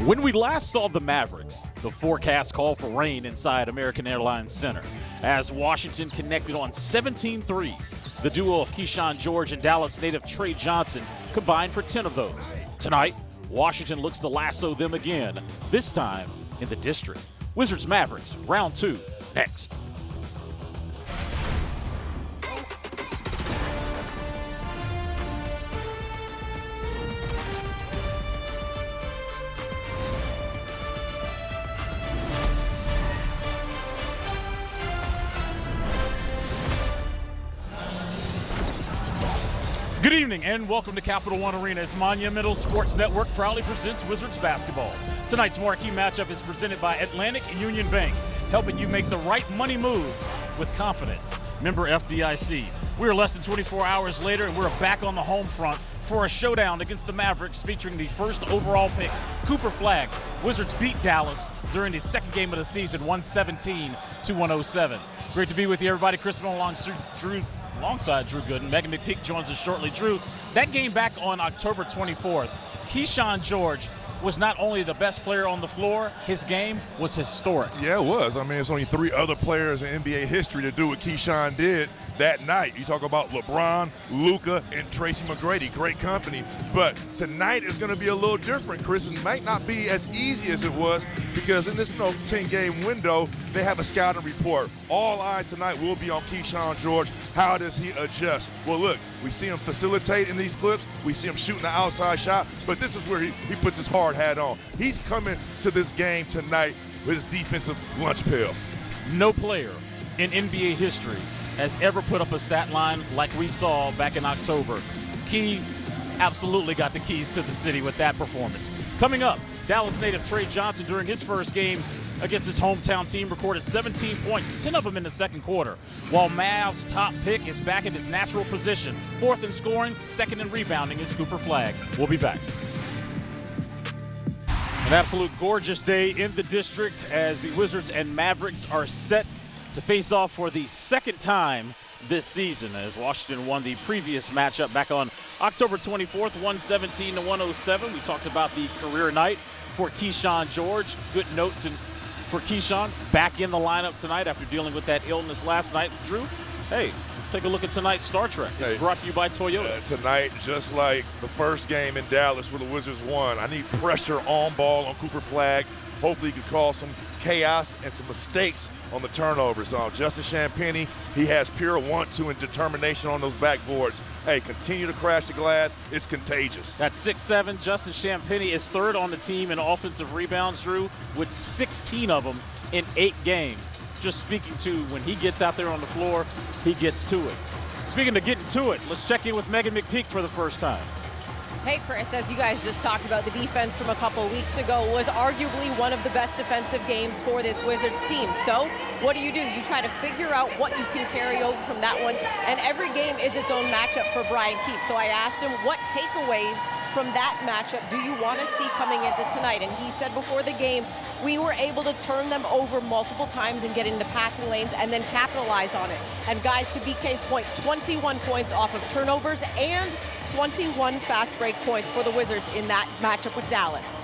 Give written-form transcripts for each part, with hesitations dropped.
When we last saw the Mavericks, the forecast called for rain inside American Airlines Center. As Washington connected on 17 threes, the duo of Keyshawn George and Dallas native Trey Johnson combined for 10 of those. Tonight, Washington looks to lasso them again, this time in the district. Wizards Mavericks, round 2, next. Good evening and welcome to Capital One Arena's Monumental Sports Network proudly presents Wizards basketball. Tonight's marquee matchup is presented by Atlantic Union Bank, helping you make the right money moves with confidence. Member FDIC. We're less than 24 hours later and we're back on the home front for a showdown against the Mavericks featuring the first overall pick, Cooper Flagg. Wizards beat Dallas during the second game of the season, 117-107. Great to be with you, everybody. Crispin alongside Drew Gooden. Megan McPeak joins us shortly. Drew, that game back on October 24th, Keyshawn George was not only the best player on the floor, his game was historic. Yeah, it was. I mean, it's only 3 other players in NBA history to do what Keyshawn did that night. You talk about LeBron, Luka, and Tracy McGrady. Great company. But tonight is going to be a little different, Chris. It might not be as easy as it was because in this 10-game window, they have a scouting report. All eyes tonight will be on Keyshawn George. How does he adjust? Well, look, we see him facilitate in these clips. We see him shooting the outside shot. But this is where he puts his hard hat on. He's coming to this game tonight with his defensive lunch pail. No player in NBA history has ever put up a stat line like we saw back in October. Key absolutely got the keys to the city with that performance. Coming up, Dallas native Trey Johnson during his first game against his hometown team recorded 17 points, 10 of them in the second quarter, while Mavs' top pick is back in his natural position. 4th in scoring, 2nd in rebounding is Cooper Flagg. We'll be back. An absolute gorgeous day in the district as the Wizards and Mavericks are set to face off for the second time this season, as Washington won the previous matchup back on October 24th, 117-107. We talked about the career night for Keyshawn George. Good note for Keyshawn, back in the lineup tonight after dealing with that illness last night. Drew, hey, let's take a look at tonight's Star Trek. It's brought to you by Toyota. Tonight, just like the first game in Dallas where the Wizards won, I need pressure on ball on Cooper Flagg. Hopefully he can cause some chaos and some mistakes on the turnovers. Justin Champagnie, he has pure want-to and determination on those backboards. Hey, continue to crash the glass. It's contagious. At 6'7", Justin Champagnie is 3rd on the team in offensive rebounds, Drew, with 16 of them in 8 games. Just speaking to when he gets out there on the floor, he gets to it. Speaking of getting to it, let's check in with Megan McPeak for the first time. Hey, Chris, as you guys just talked about, the defense from a couple weeks ago was arguably one of the best defensive games for this Wizards team. So what do? You try to figure out what you can carry over from that one, and every game is its own matchup for Brian Keefe. So I asked him, what takeaways from that matchup do you want to see coming into tonight? And he said before the game, we were able to turn them over multiple times and get into passing lanes and then capitalize on it. And guys, to BK's point, 21 points off of turnovers and 21 fast break points for the Wizards in that matchup with Dallas.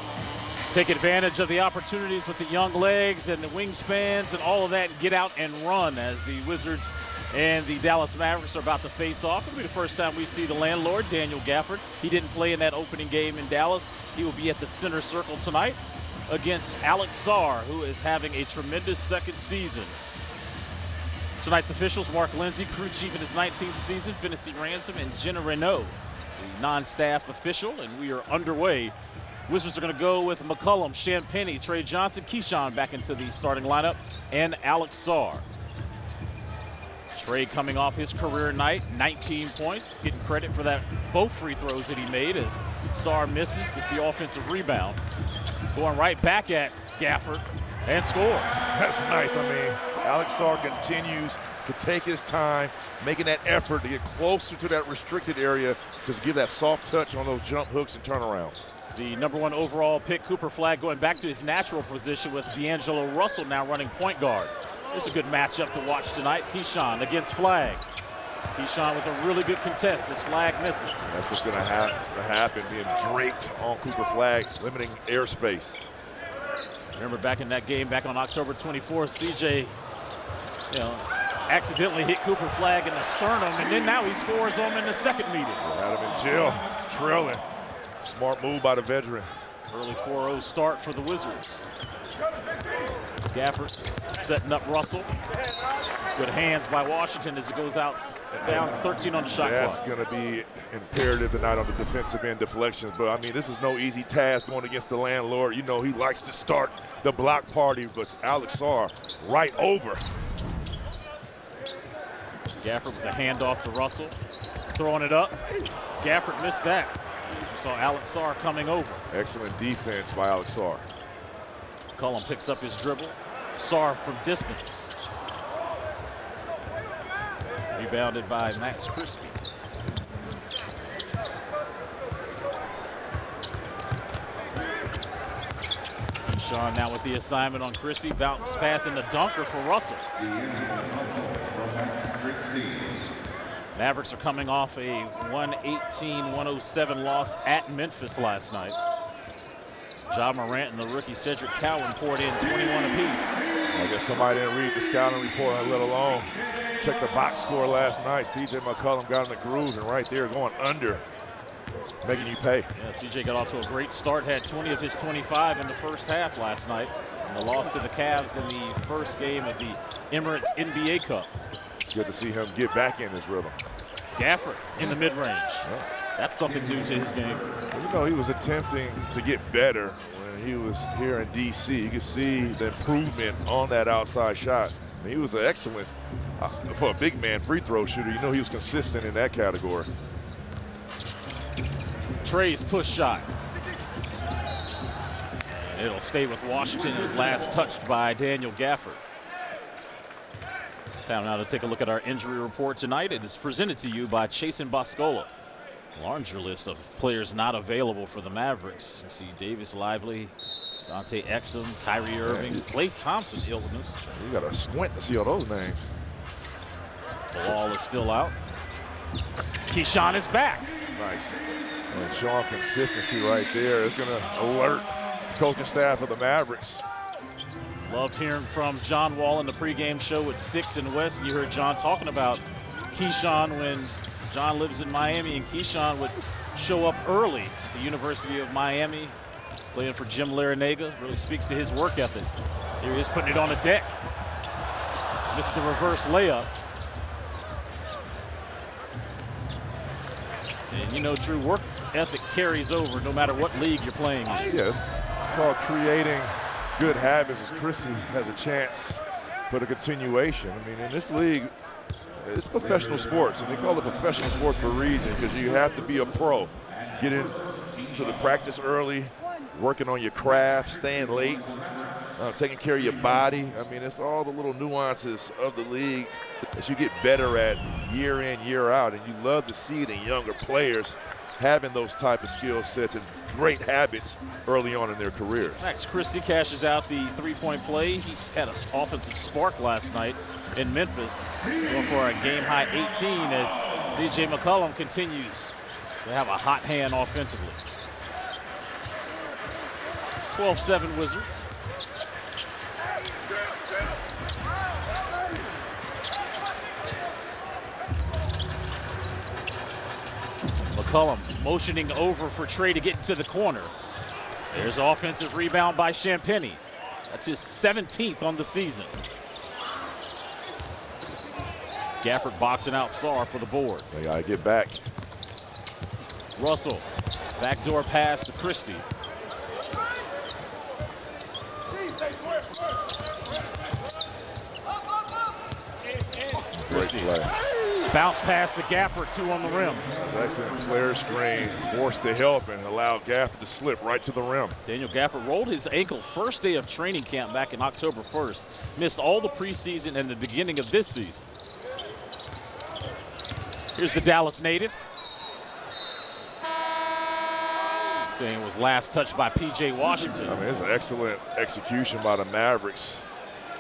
Take advantage of the opportunities with the young legs and the wingspans and all of that and get out and run as the Wizards and the Dallas Mavericks are about to face off. It'll be the first time we see the landlord, Daniel Gafford. He didn't play in that opening game in Dallas. He will be at the center circle tonight against Alex Sarr, who is having a tremendous second season. Tonight's officials, Mark Lindsay, crew chief in his 19th season, Finney Ransom, and Jenna Renault, the non-staff official, and we are underway. Wizards are going to go with McCollum, Champagnie, Trey Johnson, Keyshawn back into the starting lineup, and Alex Sarr. Trey coming off his career night, 19 points, getting credit for that both free throws that he made as Sarr misses, gets the offensive rebound. Going right back at Gafford and scores. That's nice. I mean, Alex Sarr continues to take his time, making that effort to get closer to that restricted area, just give that soft touch on those jump hooks and turnarounds. The #1 overall pick, Cooper Flagg, going back to his natural position with D'Angelo Russell now running point guard. It's a good matchup to watch tonight. Keyshawn against Flagg. Keyshawn with a really good contest. This flag misses. And that's what's going to happen, being draped on Cooper flag, limiting airspace. Remember back in that game, back on October 24th, CJ, accidentally hit Cooper flag in the sternum, and then now he scores on him in the second meeting. Had him in jail, trailing. Smart move by the veteran. Early 4-0 start for the Wizards. Gafford setting up Russell. Good hands by Washington as it goes out, downs 13 on the shot clock. That's going to be imperative tonight on the defensive end deflections. But, I mean, this is no easy task going against the landlord. You know, he likes to start the block party, but Alex Sarr right over. Gafford with a handoff to Russell. Throwing it up. Gafford missed that. You saw Alex Sarr coming over. Excellent defense by Alex Sarr. McCollum picks up his dribble. Sarr from distance. Rebounded by Max Christie. Sean now with the assignment on Christie. Bounce pass in the dunker for Russell. Mavericks are coming off a 118-107 loss at Memphis last night. Ja Morant and the rookie Cedric Cowan poured in 21 apiece. I guess somebody didn't read the scouting report, let alone check the box score last night. CJ McCollum got in the grooves, and right there going under, making you pay. Yeah, CJ got off to a great start, had 20 of his 25 in the first half last night. And the loss to the Cavs in the first game of the Emirates NBA Cup. It's good to see him get back in his rhythm. Gafford in the mid-range. Yeah. That's something new to his game. Well, you know, he was attempting to get better when he was here in D.C. You could see the improvement on that outside shot. And he was an excellent, for a big man free throw shooter. You know, he was consistent in that category. Trey's push shot. And it'll stay with Washington. It was last touched by Daniel Gafford. It's time now to take a look at our injury report tonight. It is presented to you by Chase and Boscola. Larger list of players not available for the Mavericks. You see Davis Lively, Dante Exum, Kyrie Irving, Klay Thompson illness. You got to squint to see all those names. Ball is still out. Keyshawn is back. Nice. And Sean, consistency right there is going to alert the coaching staff of the Mavericks. Loved hearing from John Wall in the pregame show with Sticks and West. You heard John talking about Keyshawn when John lives in Miami, and Keyshawn would show up early at the University of Miami, playing for Jim Larinaga. Really speaks to his work ethic. Here he is putting it on the deck. Misses the reverse layup. And you know, Drew, work ethic carries over no matter what league you're playing in. Yeah, it's called creating good habits, as Christie has a chance for the continuation. I mean, in this league, it's professional sports, and they call it professional sports for a reason, because you have to be a pro. Get into the practice early, working on your craft, staying late, taking care of your body. I mean, it's all the little nuances of the league that you get better at year in, year out, and you love to see it in younger players having those type of skill sets and great habits early on in their careers. Max Christie cashes out the three-point play. He's had an offensive spark last night in Memphis, going for a game-high 18 as C.J. McCollum continues to have a hot hand offensively. 12-7 Wizards. McCollum motioning over for Trey to get into the corner. There's an offensive rebound by Champagnie. That's his 17th on the season. Gafford boxing out Sarr for the board. They gotta get back. Russell, backdoor pass to Christie. Great play. Bounce pass to Gafford, 2 on the rim. Excellent flare screen, forced to help and allowed Gafford to slip right to the rim. Daniel Gafford rolled his ankle first day of training camp back in October 1st. Missed all the preseason and the beginning of this season. Here's the Dallas native. Saying it was last touched by P.J. Washington. I mean, it's an excellent execution by the Mavericks.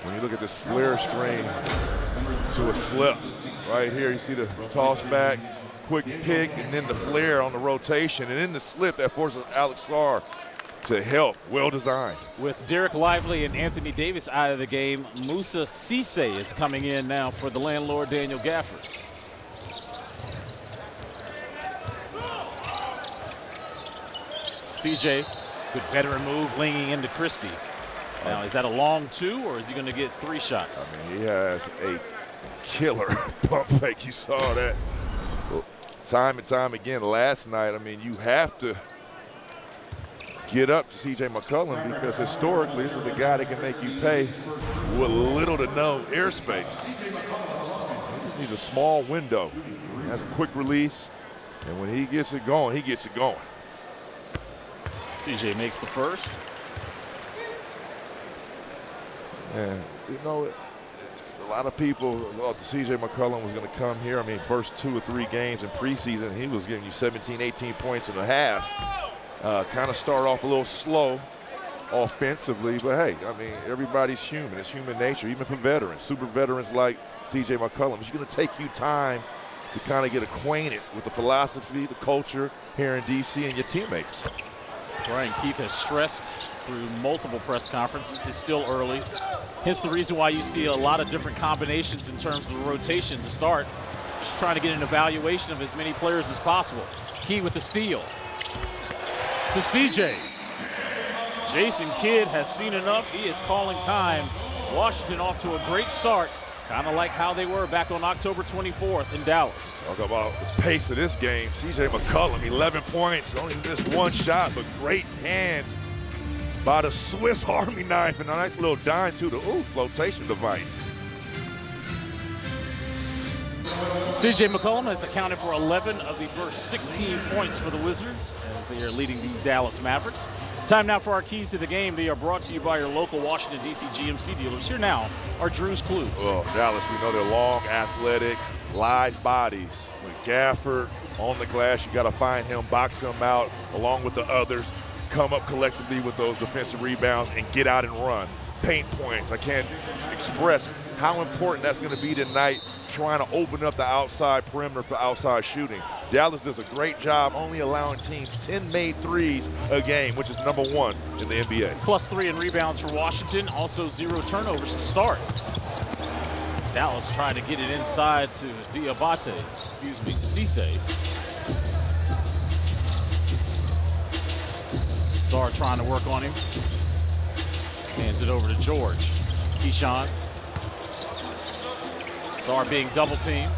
When you look at this flare screen, to a slip. Right here, you see the toss back, quick pick, and then the flare on the rotation, and then the slip that forces Alex Sarr to help. Well designed. With Derek Lively and Anthony Davis out of the game, Musa Cisse is coming in now for the landlord, Daniel Gafford. CJ, good veteran move, leaning into Christie. Now, is that a long 2, or is he going to get 3 shots? I mean, he has a killer pump fake. You saw that time and time again last night. I mean, you have to get up to C.J. McCollum because historically this is the guy that can make you pay with little to no airspace. He just needs a small window. He has a quick release, and when he gets it going, he gets it going. CJ makes the first. And, you know, a lot of people thought that C.J. McCollum was going to come here. I mean, first 2 or 3 games in preseason, he was giving you 17, 18 points in a half. Kind of start off a little slow offensively, but hey, I mean, everybody's human. It's human nature, even for veterans, super veterans like C.J. McCollum. It's going to take you time to kind of get acquainted with the philosophy, the culture here in D.C. and your teammates. Brian Keefe has stressed through multiple press conferences. It's still early. Hence the reason why you see a lot of different combinations in terms of the rotation to start. Just trying to get an evaluation of as many players as possible. Key with the steal. To CJ. Jason Kidd has seen enough. He is calling time. Washington off to a great start. Kind of like how they were back on October 24th in Dallas. Talk about the pace of this game. C.J. McCollum, 11 points, only missed 1 shot, but great hands by the Swiss Army knife, and a nice little dime to the flotation device. C.J. McCollum has accounted for 11 of the first 16 points for the Wizards as they are leading the Dallas Mavericks. Time now for our keys to the game. They are brought to you by your local Washington, D.C. GMC dealers. Here now are Drew's clues. Well, Dallas, we know they're long, athletic, live bodies. With Gafford on the glass, you got to find him, box him out, along with the others, come up collectively with those defensive rebounds and get out and run. Paint points. I can't express how important that's going to be tonight, trying to open up the outside perimeter for outside shooting. Dallas does a great job only allowing teams 10 made threes a game, which is #1 in the NBA. +3 in rebounds for Washington, also 0 turnovers to start. Dallas trying to get it inside to Cisse. Sarr trying to work on him. Hands it over to George. Keyshawn. Sarr being double teamed.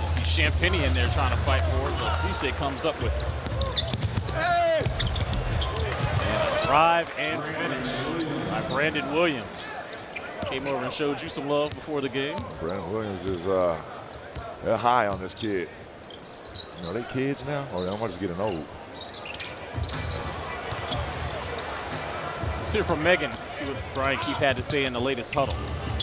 You see Champagnie in there trying to fight for it, but Cisse comes up with it. Hey! And a drive and finish by Brandon Williams. Came over and showed you some love before the game. Brandon Williams is they're high on this kid. You know, they kids now, or I'm just getting old. Let's hear from Megan, see what Brian Keefe had to say in the latest huddle.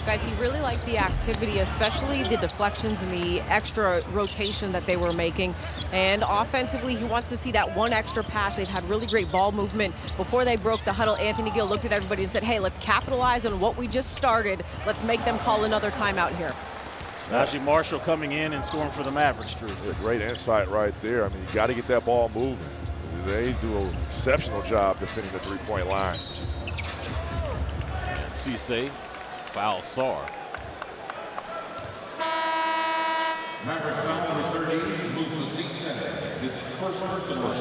Guys, he really liked the activity, especially the deflections and the extra rotation that they were making. And offensively, he wants to see that one extra pass. They've had really great ball movement. Before they broke the huddle, Anthony Gill looked at everybody and said, hey, let's capitalize on what we just started. Let's make them call another timeout here. Najee Marshall coming in and scoring for the Mavericks, Drew. Yeah, great insight right there. I mean, you got to get that ball moving. They do an exceptional job defending the three-point line. And Cisse foul Sarr. Mavericks foul number 30, Musa Cisse. This is first Personal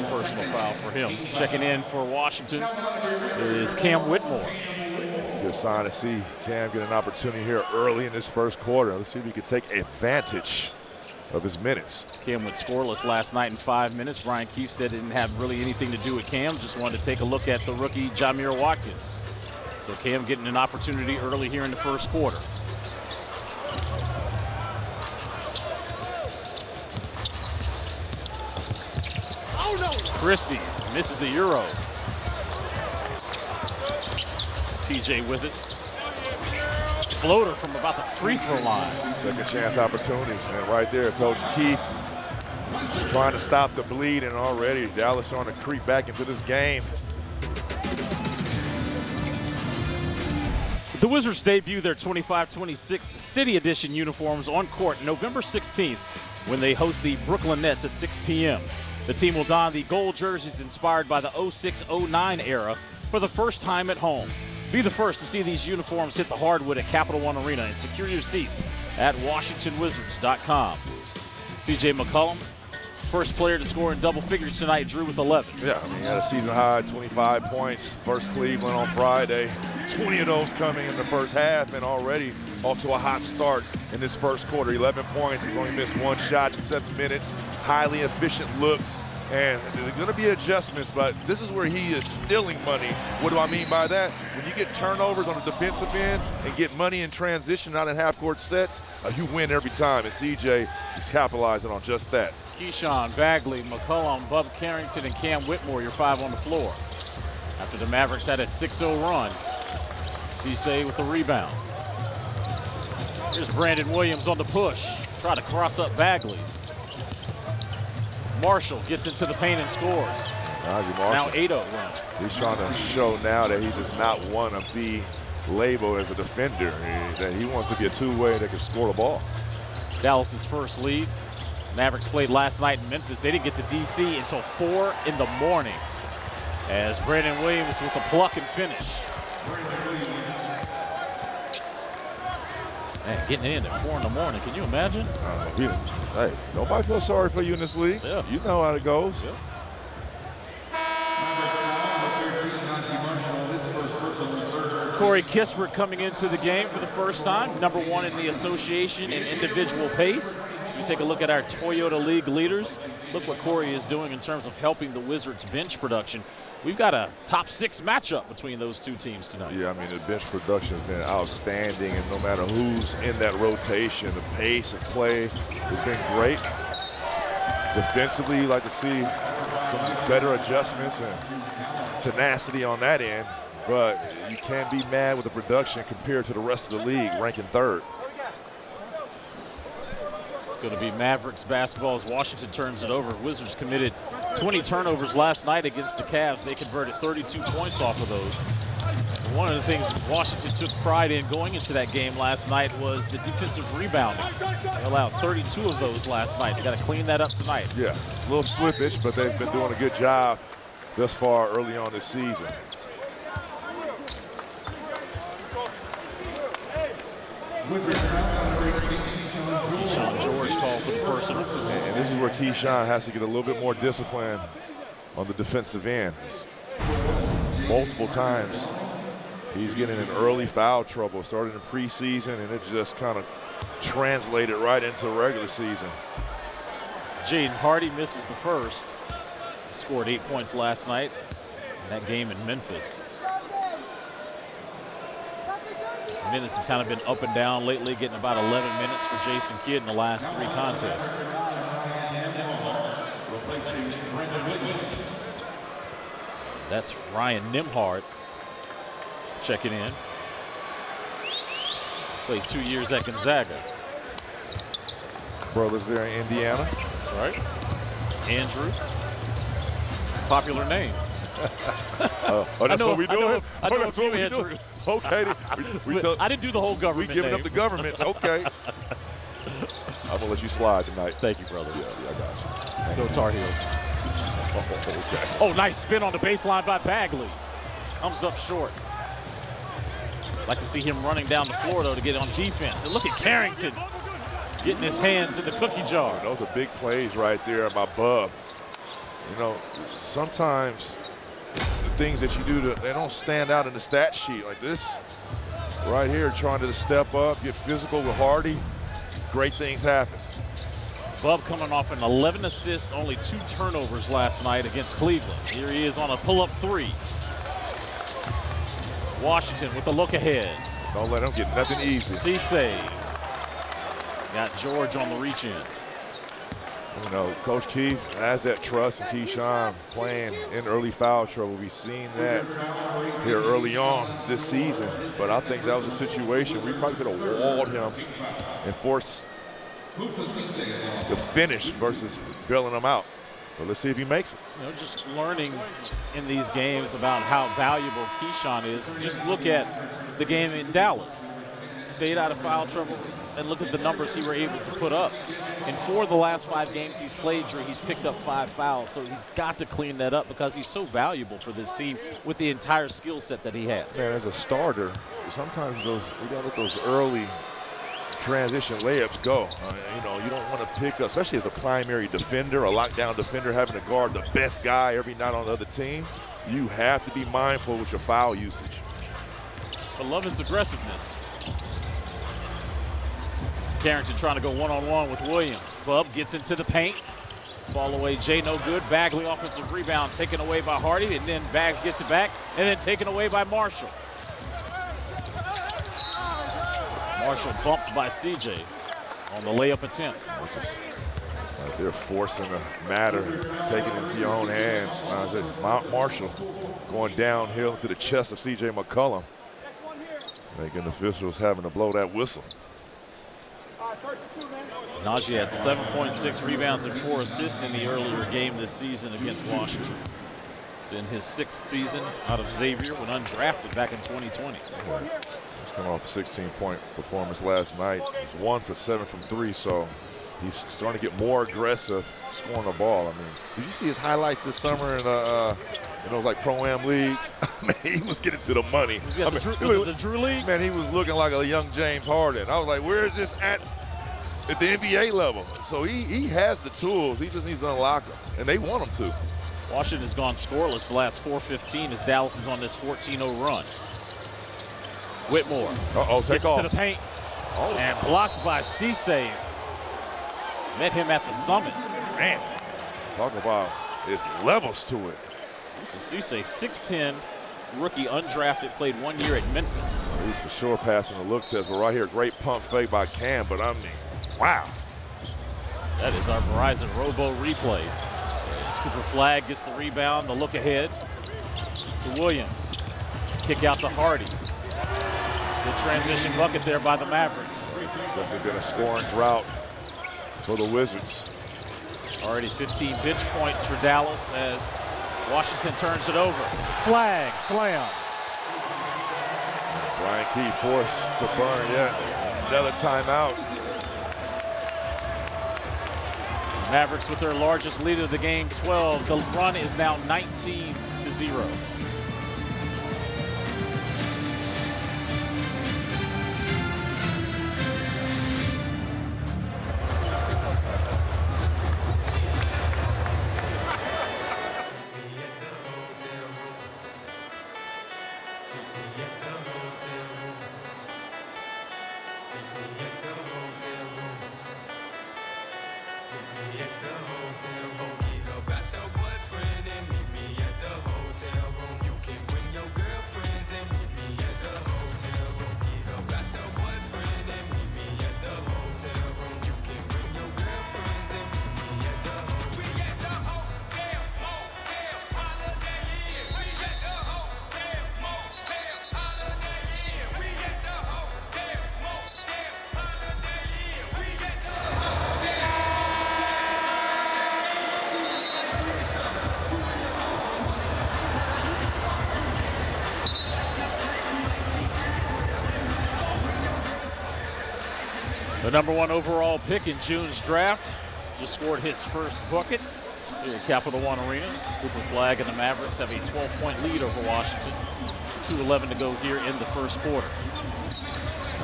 foul for him. Checking in for Washington is Cam Whitmore. It's a good sign to see Cam get an opportunity here early in this first quarter. Let's see if he can take advantage of his minutes. Cam went scoreless last night in 5 minutes. Brian Keefe said it didn't have really anything to do with Cam. Just wanted to take a look at the rookie Jamir Watkins. So Cam getting an opportunity early here in the first quarter. Oh no! Christie misses the Euro. TJ with it. Floater from about the free throw line. Second chance opportunities, and right there, Coach Keefe trying to stop the bleed, and already Dallas on a creep back into this game. The Wizards debut their 25-26 City Edition uniforms on court November 16th when they host the Brooklyn Nets at 6 p.m. The team will don the gold jerseys inspired by the 06-09 era for the first time at home. Be the first to see these uniforms hit the hardwood at Capital One Arena and secure your seats at WashingtonWizards.com. C.J. McCollum, first player to score in double figures tonight, drew with 11. Yeah, I mean, he had a season high, 25 points, first Cleveland on Friday. 20 of those coming in the first half, and already off to a hot start in this first quarter. 11 points, he's only missed one shot in 7 minutes, highly efficient looks, and there's going to be adjustments, but this is where he is stealing money. What do I mean by that? When you get turnovers on the defensive end and get money in transition out in half-court sets, you win every time, and CJ is capitalizing on just that. Keyshawn, Bagley, McCollum, Bub Carrington, and Cam Whitmore, your 5 on the floor. After the Mavericks had a 6-0 run, Cisse with the rebound. Here's Brandon Williams on the push. Try to cross up Bagley. Marshall gets into the paint and scores. It's now 8-0 run. He's trying to show now that he does not want to be labeled as a defender, that he wants to be a two-way that can score the ball. Dallas's first lead. Mavericks played last night in Memphis. They didn't get to D.C. until 4 in the morning as Brandon Williams with the pluck and finish. Man, getting in at 4 in the morning, can you imagine? Hey, nobody feels sorry for you in this league. Yeah. You know how it goes. Yeah. Corey Kispert coming into the game for the first time, #1 in the association in individual pace. So we take a look at our Toyota League leaders. Look what Corey is doing in terms of helping the Wizards bench production. We've got a top 6 matchup between those two teams tonight. Yeah, I mean, the bench production has been outstanding, and no matter who's in that rotation, the pace of play has been great. Defensively, you like to see some better adjustments and tenacity on that end, but you can't be mad with the production compared to the rest of the league, ranking 3rd. It's going to be Mavericks basketball as Washington turns it over. Wizards committed 20 turnovers last night against the Cavs. They converted 32 points off of those. And one of the things Washington took pride in going into that game last night was the defensive rebounding. They allowed 32 of those last night. They got to clean that up tonight. Yeah, a little slippage, but they've been doing a good job thus far early on this season. Keyshawn George called for the personal. And this is where Keyshawn has to get a little bit more discipline on the defensive end. Multiple times he's getting in early foul trouble, started in preseason, and it just kind of translated right into regular season. Jaden Hardy misses the first. He scored 8 points last night in that game in Memphis. Minutes have kind of been up and down lately, getting about 11 minutes for Jason Kidd in the last 3 contests. That's Ryan Nimhard checking in. Played 2 years at Gonzaga. Brothers there in Indiana. That's right. Andrew. Popular name. That's what we doing? I know That's what we doing. Okay. I didn't do the whole government We giving name. up the governments. Okay. I'm going to let you slide tonight. Thank you, brother. Yeah, I got you. Go Tar Heels. Okay. Oh, nice spin on the baseline by Bagley. Comes up short. Like to see him running down the floor, though, to get on defense. And look at Carrington getting his hands in the cookie jar. Those are big plays right there by Bub. You know, sometimes the things that you do, they don't stand out in the stat sheet like this. Right here, trying to step up, get physical with Hardy. Great things happen. Bub coming off an 11 assist, only 2 turnovers last night against Cleveland. Here he is on a pull-up 3. Washington with the look ahead. Don't let him get nothing easy. Cisse. Got George on the reach in. You know, Coach Keith has that trust in Keyshawn playing in early foul trouble. We've seen that here early on this season, but I think that was a situation we probably could have walled him and forced the finish versus bailing him out. So let's see if he makes it. You know, just learning in these games about how valuable Keyshawn is. Just look at the game in Dallas. Stayed out of foul trouble, and look at the numbers he were able to put up. In 4 of the last 5 games he's played, Drew, he's picked up 5 fouls, so he's got to clean that up because he's so valuable for this team with the entire skill set that he has. Man, as a starter, sometimes we got to let those early transition layups go. You know, you don't want to pick up, especially as a primary defender, a lockdown defender, having to guard the best guy every night on the other team. You have to be mindful with your foul usage. But love his aggressiveness. Carrington trying to go one-on-one with Williams. Bub gets into the paint. Ball away, Jay no good. Bagley offensive rebound taken away by Hardy, and then Bags gets it back, and then taken away by Marshall. Marshall bumped by CJ on the layup attempt. They're forcing the matter, taking it into your own hands. Marshall going downhill to the chest of CJ McCollum, making officials having to blow that whistle. Najee had 7.6 rebounds and 4 assists in the earlier game this season against Washington. It's in his 6th season out of Xavier when undrafted back in 2020. He's coming off a 16-point performance last night. He's 1 for 7 from 3, so he's starting to get more aggressive scoring the ball. I mean, did you see his highlights this summer in those like pro-am leagues? I mean, he was getting to the money. Was it the Drew League? Man, he was looking like a young James Harden. I was like, where is this at the NBA level? So he has the tools. He just needs to unlock them, and they want him to. Washington has gone scoreless the last 4:15 as Dallas is on this 14-0 run. Whitmore take off to the paint and blocked by Cisse. Met him at the summit. Man, talk about it's levels to it. So Cisse, 6'10", rookie, undrafted, played 1 year at Memphis. He's for sure passing the look test, but right here, great pump fake by Cam, but I mean, wow. That is our Verizon Robo replay. As Cooper Flagg gets the rebound, the look ahead to Williams. Kick out to Hardy. Good transition bucket there by the Mavericks. Definitely been a scoring drought for the Wizards. Already 15 bench points for Dallas as Washington turns it over. Flag, slam. Brian Key forced to burn yet another timeout. Mavericks with their largest lead of the game, 12. The run is now 19-0. The #1 overall pick in June's draft just scored his first bucket here at Capital One Arena. Cooper Flagg and the Mavericks have a 12-point lead over Washington. 2:11 to go here in the first quarter.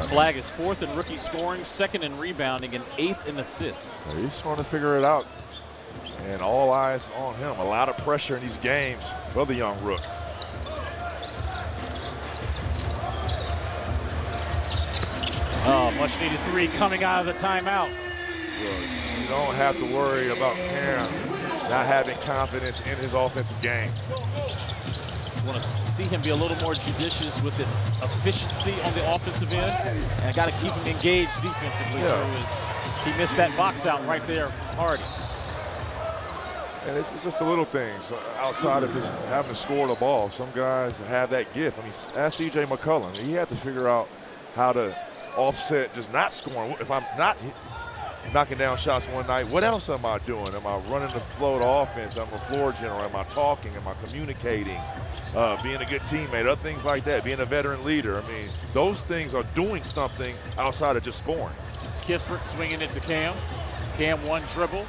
Flagg is 4th in rookie scoring, 2nd in rebounding, and 8th in assists. He's starting to figure it out, and all eyes on him. A lot of pressure in these games for the young rook. Oh, much needed 3 coming out of the timeout. You don't have to worry about Cam not having confidence in his offensive game. Just want to see him be a little more judicious with the efficiency on the offensive end, and I got to keep him engaged defensively. He missed that box out right there from Hardy. And it's just the little things outside of just having to score the ball. Some guys have that gift. I mean, ask CJ McCollum. He had to figure out how to offset just not scoring. If I'm not knocking down shots one night. What else am I doing? Am I running the flow of the offense? Am I a floor general? Am I talking? Am I communicating? Being a good teammate, other things like that, being a veteran leader. I mean, those things are doing something outside of just scoring. Kispert swinging it to Cam. Cam one dribble,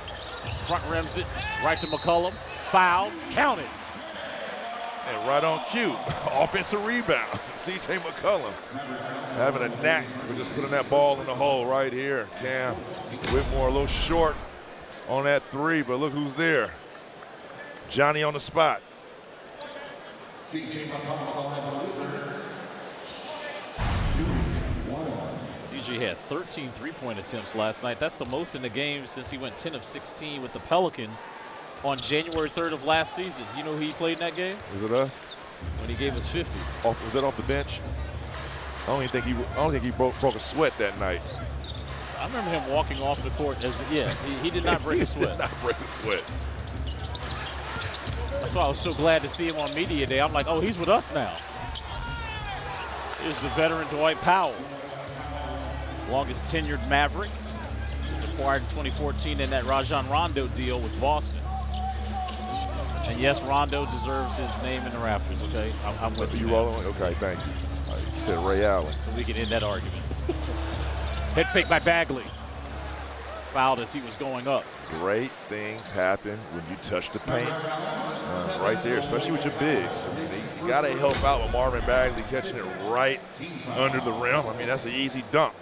front rims it, right to McCollum. Foul, counted. And right on cue, offensive rebound. C.J. McCollum having a knack for just putting that ball in the hole right here. Cam Whitmore a little short on that three, but look who's there. Johnny on the spot. CJ had 13 three-point attempts last night. That's the most in the game since he went 10 of 16 with the Pelicans on January 3rd of last season. You know who he played in that game? Was it us? When he gave us 50. Was that off the bench? I don't think he broke a sweat that night. I remember him walking off the court as he did not break a sweat. Did not break a sweat. That's why I was so glad to see him on media day. I'm like, oh, he's with us now. Here's the veteran Dwight Powell, longest tenured Maverick. He was acquired in 2014 in that Rajon Rondo deal with Boston. And yes, Rondo deserves his name in the rafters, okay? I'm with you. You rolling? Okay, thank you. You said Ray Allen. So we can end that argument. Head fake by Bagley. Fouled as he was going up. Great things happen when you touch the paint right there, especially with your bigs. I mean, you got to help out with Marvin Bagley catching it right under the rim. I mean, that's an easy dunk.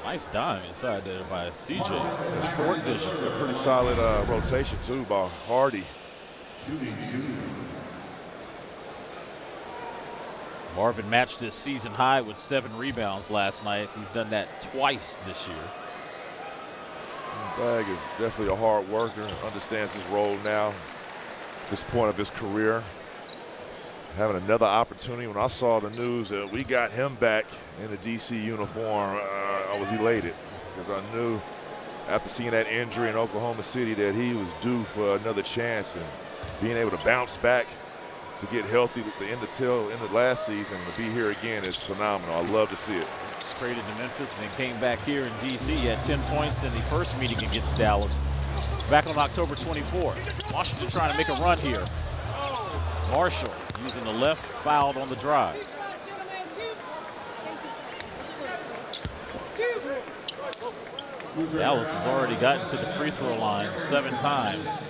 Nice dime inside there by CJ. That's court vision. A pretty solid rotation, too, by Hardy. Marvin matched his season high with 7 rebounds last night. He's done that twice this year. Bag is definitely a hard worker, understands his role now, this point of his career. Having another opportunity. When I saw the news that we got him back in the DC uniform, I was elated because I knew after seeing that injury in Oklahoma City that he was due for another chance, and being able to bounce back to get healthy at the end of last season to be here again is phenomenal. I love to see it. Traded to Memphis and then came back here in DC. He had 10 points in the first meeting against Dallas back on October 24th. Washington trying to make a run here. Marshall using the left, fouled on the drive. Dallas has already gotten to the free throw line 7 times.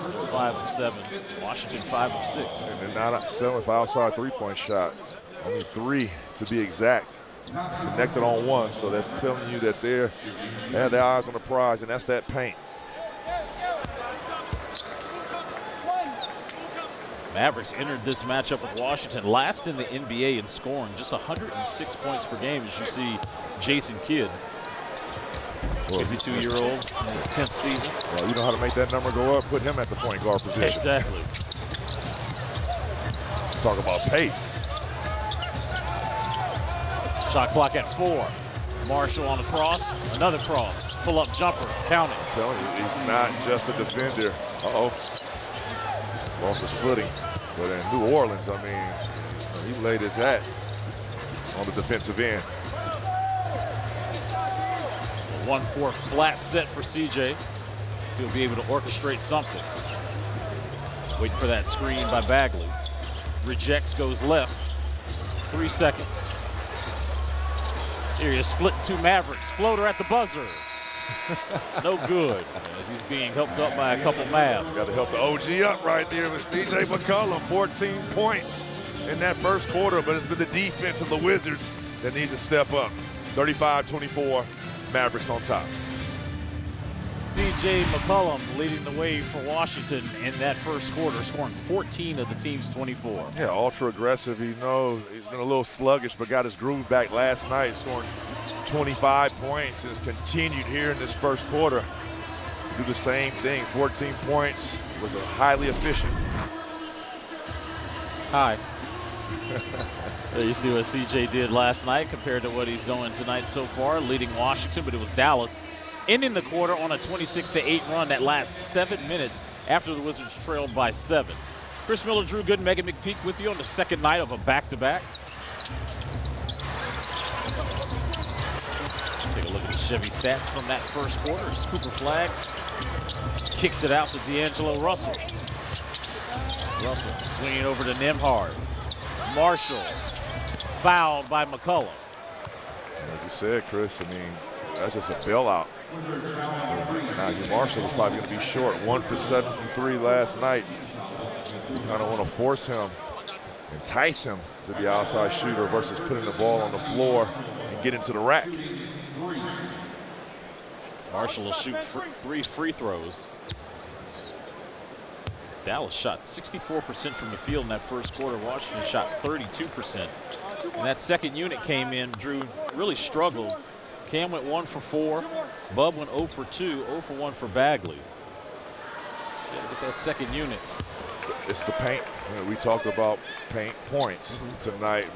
Still 5 of 7. Washington 5 of 6. And they're not 7 with outside three-point shots. Only 3 to be exact. Connected on 1, so that's telling you that they have their eyes on the prize, and that's that paint. Mavericks entered this matchup with Washington last in the NBA in scoring, just 106 points per game, as you see Jason Kidd, 52-year-old in his 10th season. Well, you know how to make that number go up? Put him at the point guard position. Exactly. Talk about pace. Shot clock at 4. Marshall on the cross, another cross, pull-up jumper, count it. I'm telling you, he's not just a defender. Uh-oh. Lost his footing. But in New Orleans, I mean, he laid his hat on the defensive end. 1-4 flat set for CJ. So he'll be able to orchestrate something. Waiting for that screen by Bagley. Rejects, goes left. 3 seconds. Here he is, split 2 Mavericks. Floater at the buzzer. No good, as he's being helped up by a couple Mavs. Got to help the OG up right there with C.J. McCollum. 14 points in that first quarter, but it's been the defense of the Wizards that needs to step up. 35-24, Mavericks on top. C.J. McCollum leading the way for Washington in that first quarter, scoring 14 of the team's 24. Yeah, ultra aggressive. You know, he's been a little sluggish, but got his groove back last night, scoring 25 points. Has continued here in this first quarter to do the same thing. 14 points, was highly efficient. Hi. There you see what CJ did last night compared to what he's doing tonight so far, leading Washington, but it was Dallas ending the quarter on a 26-8 run that last 7 minutes after the Wizards trailed by 7. Chris Miller, Drew Gooden, Megan McPeak with you on the second night of a back-to-back. Let's take a look at the Chevy stats from that first quarter as Cooper Flags kicks it out to D'Angelo Russell. Russell swinging over to Nembhard. Marshall fouled by McCullough. Like you said, Chris, I mean, that's just a bailout. Najee Marshall was probably going to be short. 1 for 7 from 3 last night. You kind of want to force him, entice him to be an outside shooter versus putting the ball on the floor and get into the rack. Marshall will shoot 3 free throws. Dallas shot 64% from the field in that first quarter. Washington shot 32%. And that second unit came in, Drew really struggled. Cam went 1 for 4. Bub went 0 for 2, 0 for 1 for Bagley. So you gotta get that second unit. It's the paint. You know, we talked about paint points tonight.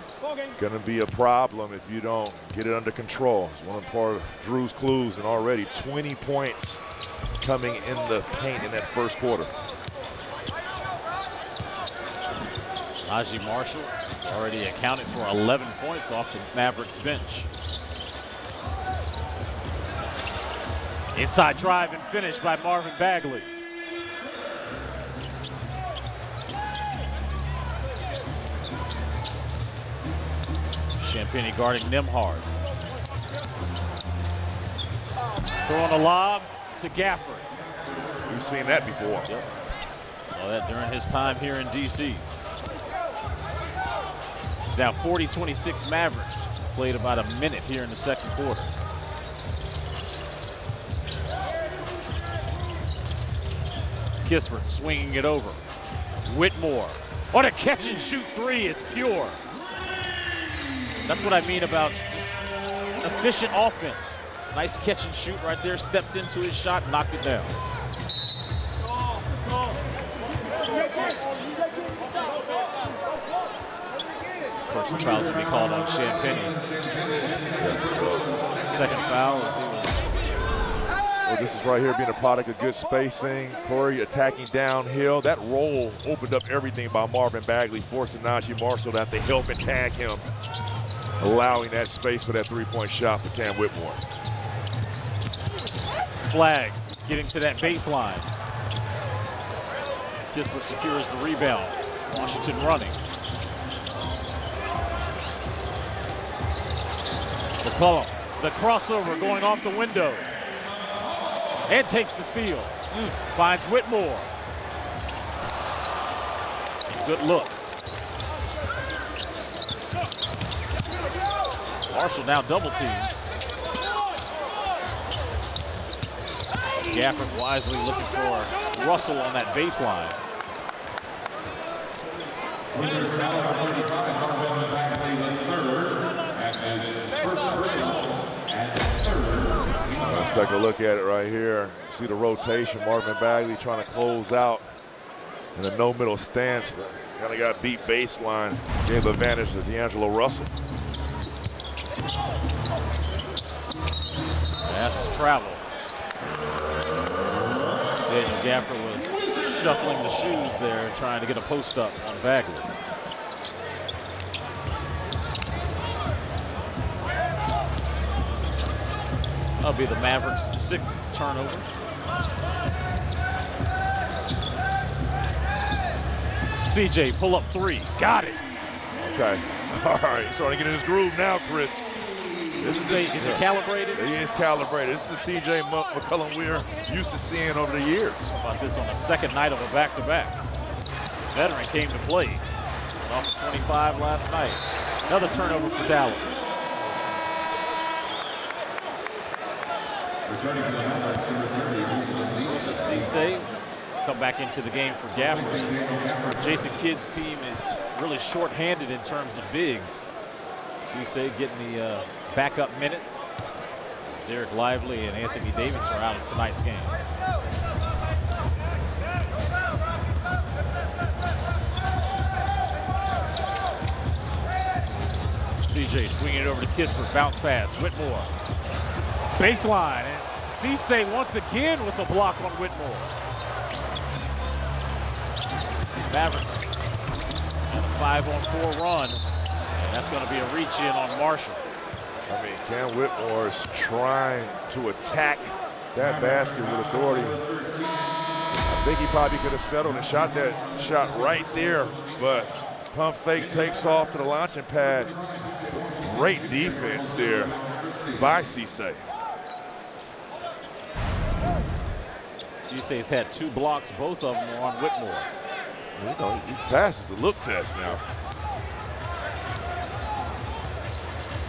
Going to be a problem if you don't get it under control. It's one part of Drew's clues, and already 20 points coming in the paint in that first quarter. Najee Marshall already accounted for 11 points off the Mavericks bench. Inside drive and finish by Marvin Bagley. Champagnie guarding Nembhard. Throwing a lob to Gafford. We've seen that before. Yep. Saw that during his time here in D.C. It's now 40-26 Mavericks. Played about a minute here in the second quarter. Kispert swinging it over. Whitmore. What a catch and shoot 3 is pure. That's what I mean about just efficient offense. Nice catch and shoot right there. Stepped into his shot, knocked it down. Personal foul's gonna be called on Champagnie. Second foul as he was. Well, this is right here being a product of good spacing. Corey attacking downhill. That roll opened up everything by Marvin Bagley, forcing Najee Marshall to have to help and tag him, allowing that space for that three-point shot for Cam Whitmore. Flag getting to that baseline. Kispert secures the rebound. Washington running. McCullough, the crossover going off the window. And takes the steal. Finds Whitmore. It's a good look. Marshall now double teamed. Gafford wisely looking for Russell on that baseline. Let's take a look at it right here. See the rotation. Marvin Bagley trying to close out in a no middle stance. Kind of got beat baseline. Gave advantage to D'Angelo Russell. That's travel. Daniel Gafford was shuffling the shoes there, trying to get a post up on Bagley. That'll be the Mavericks' 6th turnover. CJ, pull up 3. Got it. Okay. All right. Starting to get in his groove now, Chris. Is it calibrated? He is calibrated. This is the CJ McCollum we're used to seeing over the years. How about this on the second night of a back-to-back? Veteran came to play. Went off of 25 last night. Another turnover for Dallas. Musa Cisse come back into the game for Gafford. Jason Kidd's team is really short-handed in terms of bigs. Cisse getting the backup minutes. As Derek Lively and Anthony Davis are out of tonight's game. CJ swinging it over to Kispert, bounce pass, Whitmore. Baseline, and Cisse once again with the block on Whitmore. Mavericks on a 5-on-4 run, and that's going to be a reach in on Marshall. I mean, Cam Whitmore is trying to attack that basket with authority. I think he probably could have settled and shot that shot right there, but pump fake takes off to the launching pad. Great defense there by Cisse. Cisse's had 2 blocks, both of them are on Whitmore. You know, he passes the look test now.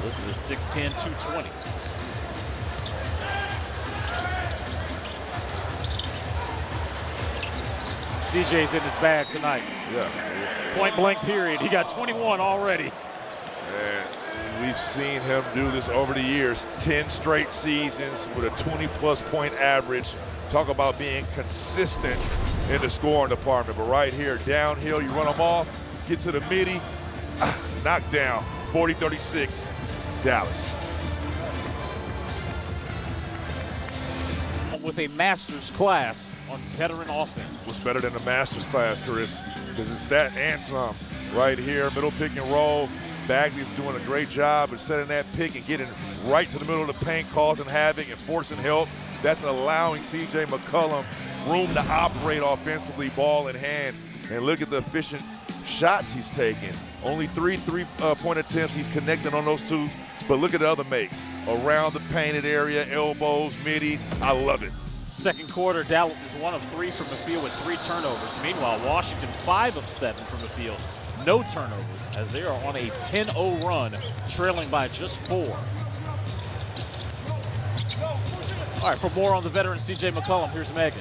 This is 6'10", 220. CJ's in his bag tonight. Yeah. Point blank period. He got 21 already. And we've seen him do this over the years. 10 straight seasons with a 20-plus point average. Talk about being consistent in the scoring department. But right here, downhill, you run them off, get to the midi, knock down, 40-36, Dallas. With a master's class on veteran offense. What's better than the master's class, Chris? Because it's that and some. Right here, middle pick and roll. Bagley's doing a great job of setting that pick and getting right to the middle of the paint, causing havoc and forcing help. That's allowing C.J. McCollum room to operate offensively, ball in hand. And look at the efficient shots he's taking. Only 3 three-point attempts. He's connecting on those 2. But look at the other makes. Around the painted area, elbows, middies. I love it. Second quarter, Dallas is 1 of 3 from the field with 3 turnovers. Meanwhile, Washington 5 of 7 from the field. No turnovers as they are on a 10-0 run, trailing by just 4. All right, for more on the veteran C.J. McCollum, here's Megan.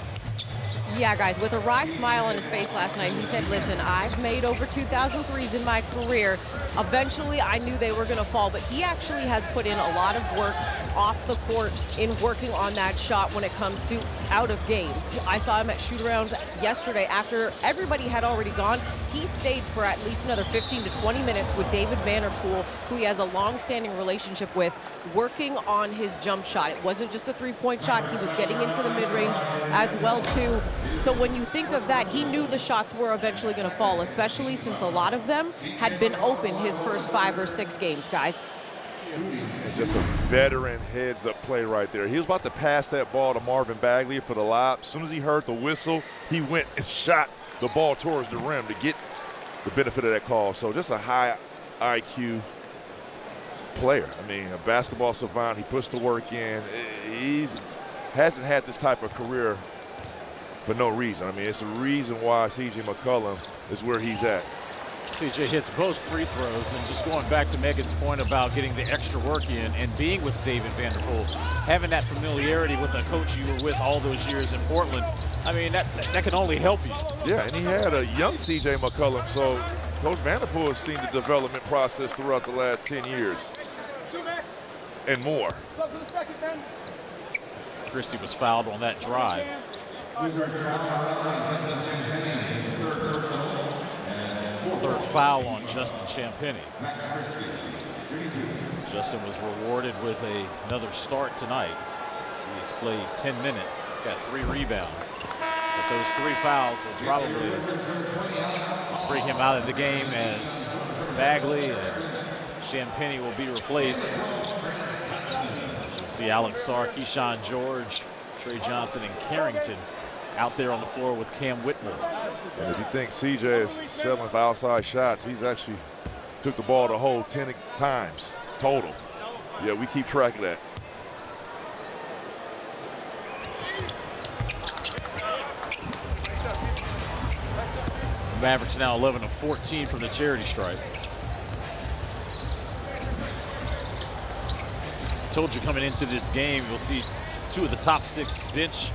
Yeah, guys, with a wry smile on his face last night, he said, listen, I've made over 2,000 threes in my career. Eventually, I knew they were going to fall, but he actually has put in a lot of work off the court in working on that shot when it comes to out of games. I saw him at shoot-around yesterday after everybody had already gone. He stayed for at least another 15 to 20 minutes with David Vanderpool, who he has a long-standing relationship with, working on his jump shot. It wasn't just a three-point shot. He was getting into the mid-range as well, too. So when you think of that, he knew the shots were eventually going to fall, especially since a lot of them had been open his first 5 or 6 games, guys. And just a veteran heads-up play right there. He was about to pass that ball to Marvin Bagley for the lob. As soon as he heard the whistle, he went and shot the ball towards the rim to get the benefit of that call. So just a high IQ player. I mean, a basketball savant. He puts the work in. Hasn't had this type of career for no reason. I mean, it's a reason why C.J. McCollum is where he's at. CJ hits both free throws, and just going back to Megan's point about getting the extra work in and being with David Vanderpool, having that familiarity with a coach you were with all those years in Portland, I mean, that can only help you. Yeah, and he had a young C.J. McCollum, so Coach Vanderpool has seen the development process throughout the last 10 years and more. Christie was fouled on that drive. Third foul on Justin Champagnie. Justin was rewarded with another start tonight. So he's played 10 minutes. He's got 3 rebounds. But those 3 fouls will probably bring him out of the game as Bagley and Champagnie will be replaced. As you see Alex Sarr, Keyshawn George, Trey Johnson, and Carrington out there on the floor with Cam Whitmore. And if you think CJ is settling for outside shots, he's actually took the ball to hole 10 times total. Yeah, we keep track of that. Mavericks now 11 of 14 from the charity stripe. Told you coming into this game, you'll see 2 of the top 6 bench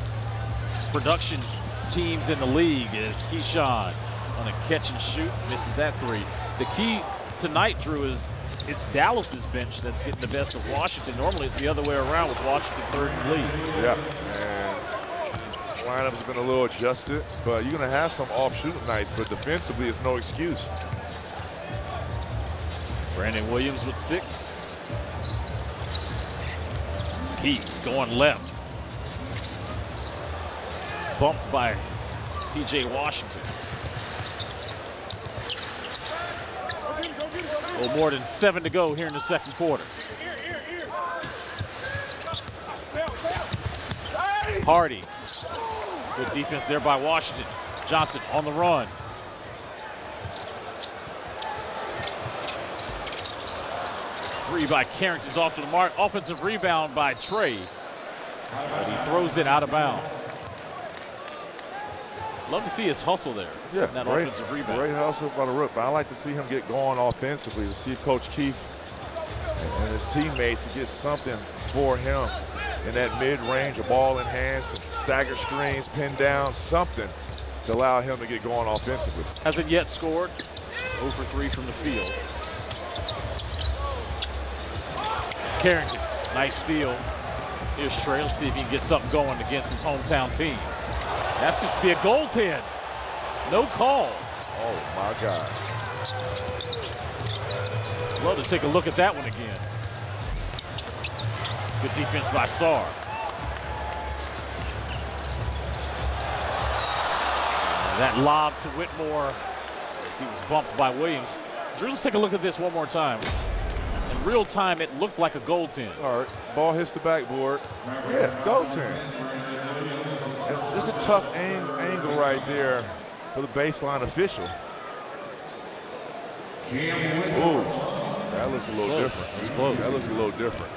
production teams in the league is Keyshawn on a catch and shoot, misses that 3. The key tonight, Drew, is it's Dallas's bench that's getting the best of Washington. Normally it's the other way around with Washington 3rd in the league. Yeah, and lineups have been a little adjusted, but you're going to have some off shooting nights, but defensively it's no excuse. Brandon Williams with 6. Key going left. Bumped by P.J. Washington. A little more than 7 to go here in the second quarter. Hardy. Good defense there by Washington. Johnson on the run. Three by Carrington's off to the mark. Offensive rebound by Trey. But he throws it out of bounds. Love to see his hustle there. Yeah, that great, offensive rebound. Great hustle by the rook. But I like to see him get going offensively, to see Coach Keith and his teammates to get something for him in that mid-range, a ball in hand, some stagger screens, pin down, something to allow him to get going offensively. Hasn't yet scored. 0 for 3 from the field. Carrington, nice steal. Here's Trey. Let's see if he can get something going against his hometown team. That's going to be a goaltend. No call. Oh, my God. Love to take a look at that one again. Good defense by Sarr. And that lob to Whitmore as he was bumped by Williams. Drew, let's take a look at this one more time. In real time, it looked like a goaltend. All right, ball hits the backboard. Yeah, goaltend. It's a tough angle right there for the baseline official. Ooh, that looks a little different. It's close. That looks a little different.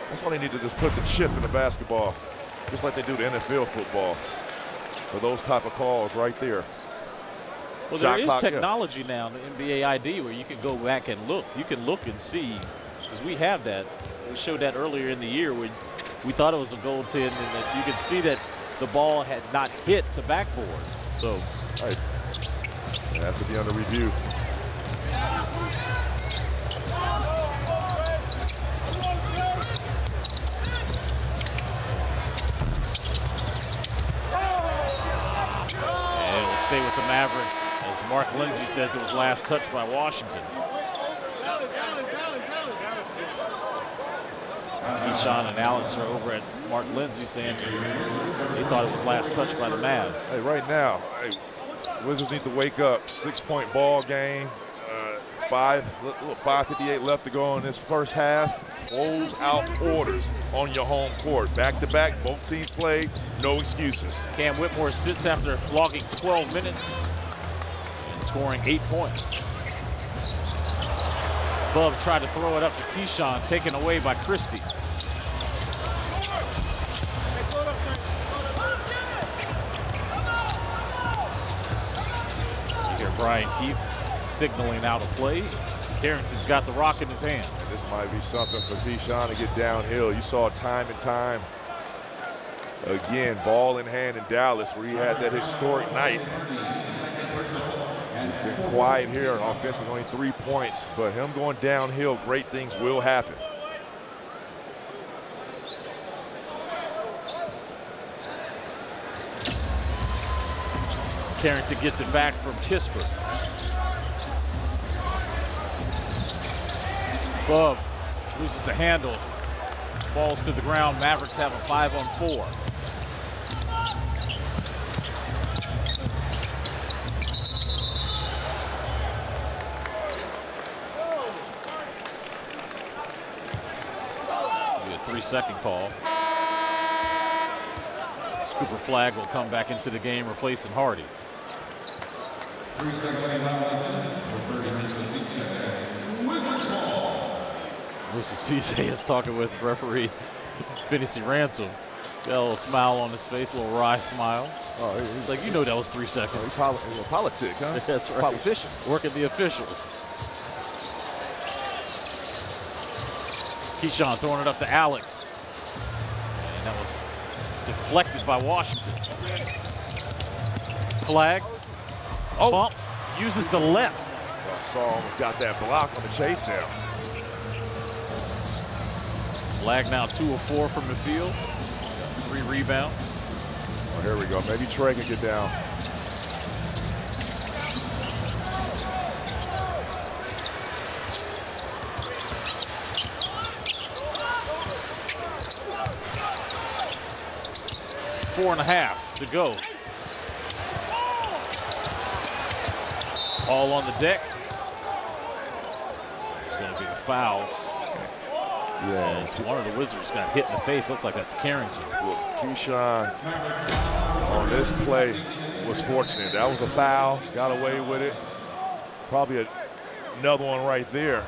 That's why they need to just put the chip in the basketball, just like they do the NFL football, for those type of calls right there. Well, Shot there is clock, technology now in the NBA ID where you can go back and look. You can look and see, because we have that. We showed that earlier in the year when we thought it was a goaltend, and that you could see that the ball had not hit the backboard. So, Right. It has to be under review. and we'll stay with the Mavericks as Mark Lindsay says it was last touched by Washington. Keyshawn and Alex are over at Mark Lindsay saying they thought it was last touched by the Mavs. Hey, right now, Wizards need to wake up. 6-point ball game. 5:58 left to go in this first half. Close out orders on your home court. Back to back, both teams played. No excuses. Cam Whitmore sits after logging 12 minutes and scoring 8 points. Bub tried to throw it up to Keyshawn, taken away by Christie. You hear Brian Keefe signaling out a play. Carrington's got the rock in his hands. This might be something for Keyshawn to get downhill. You saw time and time again, ball in hand in Dallas, where he had that historic night. He's been quiet here on offense with only 3 points, but him going downhill, great things will happen. Carrington gets it back from Kispert. Bub loses the handle, falls to the ground. Mavericks have a 5-on-4. A 3-second call. Scooper Flag will come back into the game, replacing Hardy. 3 seconds left. 30 minutes to Musa Cisse is talking with referee Finney Ransom. Got a little smile on his face, a little wry smile. Oh, He's like, you know that was 3 seconds. he's a politic, huh? That's right. Politician. Working the officials. Keyshawn throwing it up to Alex. And that was deflected by Washington. Flag. Bumps. Uses the left. Saul almost got that block on the chase down. Flag now 2 of 4 from the field. 3 rebounds. Oh, here we go. Maybe Trey can get down. Four and a half to go. All on the deck. It's going to be a foul. Yeah. One of the Wizards got hit in the face. Looks like that's Carrington. Look, Keyshawn on this play was fortunate. That was a foul, got away with it. Probably another one right there,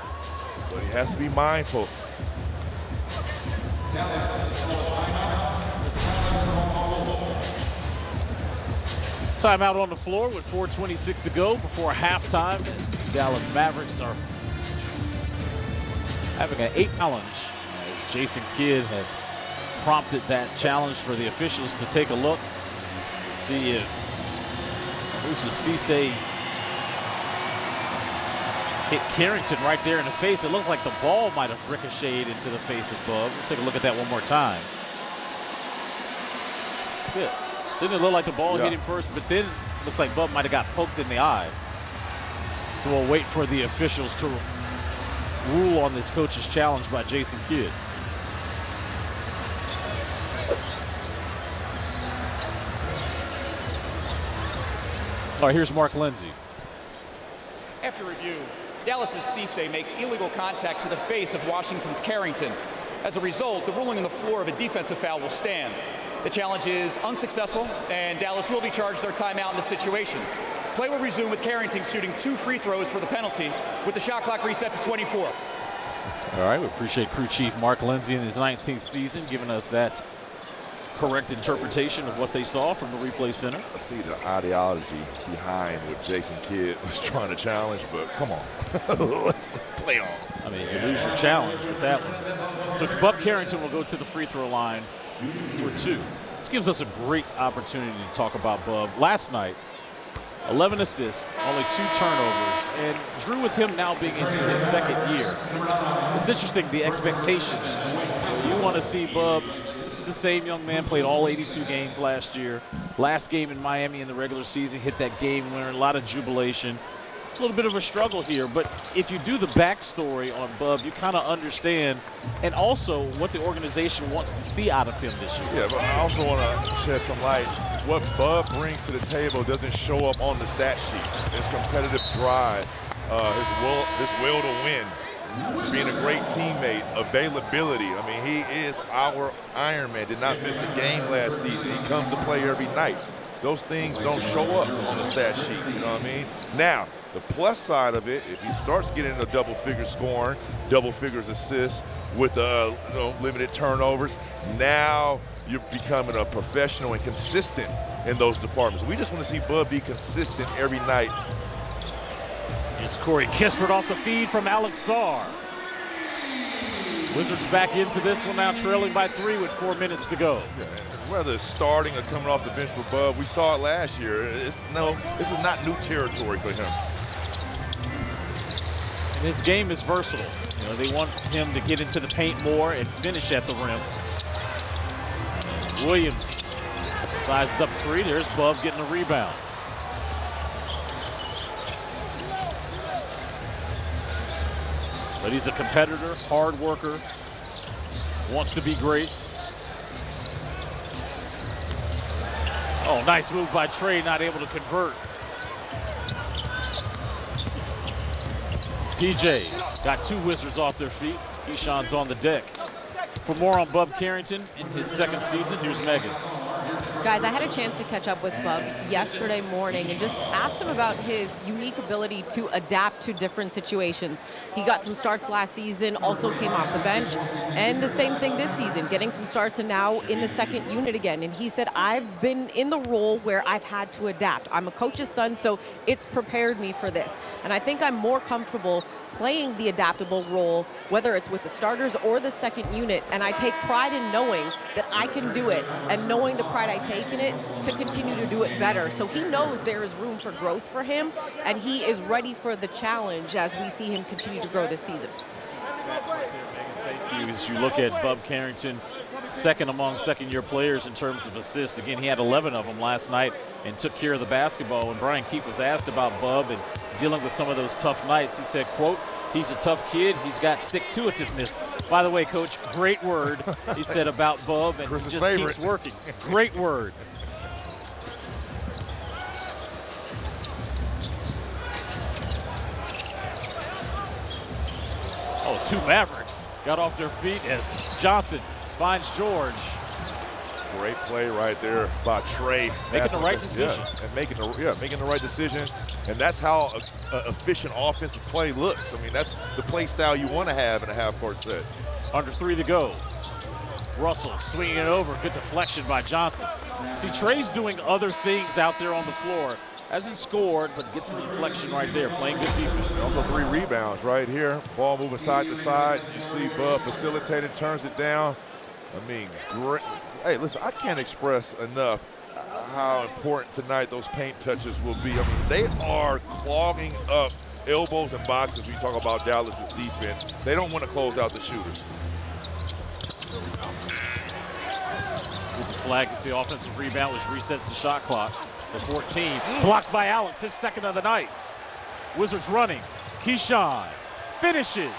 but he has to be mindful. Timeout on the floor with 4:26 to go before halftime as the Dallas Mavericks are having an 8 challenge as Jason Kidd had prompted that challenge for the officials to take a look. See if Musa Cisse hit Carrington right there in the face. It looks like the ball might have ricocheted into the face of Bub. We'll take a look at that one more time. Good. Didn't it look like the ball hit him first, but then it looks like Bub might have got poked in the eye. So we'll wait for the officials to rule on this coach's challenge by Jason Kidd. All right, here's Mark Lindsay. After review, Dallas's Cisse makes illegal contact to the face of Washington's Carrington. As a result, the ruling on the floor of a defensive foul will stand. The challenge is unsuccessful, and Dallas will be charged their timeout in this situation. Play will resume with Carrington shooting 2 free throws for the penalty, with the shot clock reset to 24. All right, we appreciate crew chief Mark Lindsay in his 19th season giving us that correct interpretation of what they saw from the replay center. I see the ideology behind what Jason Kidd was trying to challenge, but come on, let's play on. I mean, you lose your challenge with that one. So Bub Carrington will go to the free throw line for 2. This gives us a great opportunity to talk about Bub. Last night, 11 assists, only 2 turnovers, and Drew, with him now being into his 2nd year, it's interesting, the expectations. You want to see Bub. This is the same young man, played all 82 games last year. Last game in Miami in the regular season, hit that game winner, a lot of jubilation. A little bit of a struggle here, but if you do the backstory on Bub, you kind of understand, and also what the organization wants to see out of him this year. Yeah, but I also want to shed some light. What Bub brings to the table doesn't show up on the stat sheet. His competitive drive, his will to win, being a great teammate, availability. I mean, he is our Iron Man. Did not miss a game last season. He comes to play every night. Those things don't show up on the stat sheet, you know what I mean? Now, the plus side of it, if he starts getting into double figure scoring, double figures assists with limited turnovers, now you're becoming a professional and consistent in those departments. We just want to see Bub be consistent every night. It's Corey Kispert off the feed from Alex Sarr. Wizards back into this one now, trailing by 3 with 4 minutes to go. Yeah, whether it's starting or coming off the bench for Bub, we saw it last year. This is not new territory for him. And his game is versatile. You know, they want him to get into the paint more and finish at the rim. Williams sizes up 3. There's Bub getting a rebound. But he's a competitor, hard worker, wants to be great. Oh, nice move by Trey, not able to convert. PJ got 2 Wizards off their feet. Keyshawn's on the deck. For more on Bub Carrington in his 2nd season, here's Megan. Guys, I had a chance to catch up with Bub yesterday morning and just asked him about his unique ability to adapt to different situations. He got some starts last season, also came off the bench, and the same thing this season, getting some starts and now in the 2nd unit again. And he said, I've been in the role where I've had to adapt. I'm a coach's son, so it's prepared me for this. And I think I'm more comfortable playing the adaptable role, whether it's with the starters or the 2nd unit, and I take pride in knowing that I can do it and knowing the pride I take in it to continue to do it better. So he knows there is room for growth for him, and he is ready for the challenge as we see him continue to grow this season. Stats right there, Megan. Thank you. As you look at Bub Carrington, 2nd among 2nd-year players in terms of assists. Again, he had 11 of them last night and took care of the basketball. When Brian Keefe was asked about Bub and dealing with some of those tough nights, he said, quote, he's a tough kid. He's got stick-to-itiveness. By the way, Coach, great word he said about Bub, and he just keeps working. Great word. Oh, 2 Mavericks. got off their feet as Johnson finds George. Great play right there by Trey. Making the right decision. Yeah, and making the right decision. And that's how a efficient offensive play looks. I mean, that's the play style you want to have in a half-court set. Under 3 to go. Russell swinging it over. Good deflection by Johnson. See, Trey's doing other things out there on the floor. Hasn't scored, but gets the deflection right there, playing good defense. Also 3 rebounds right here. Ball moving side to side. You see Bud facilitated, turns it down. I mean, great. Hey, listen, I can't express enough how important tonight those paint touches will be. I mean, they are clogging up elbows and boxes when you talk about Dallas's defense. They don't want to close out the shooters. Flag gets the offensive rebound, which resets the shot clock to 14. Blocked by Alex, his second of the night. Wizards running. Keyshawn finishes.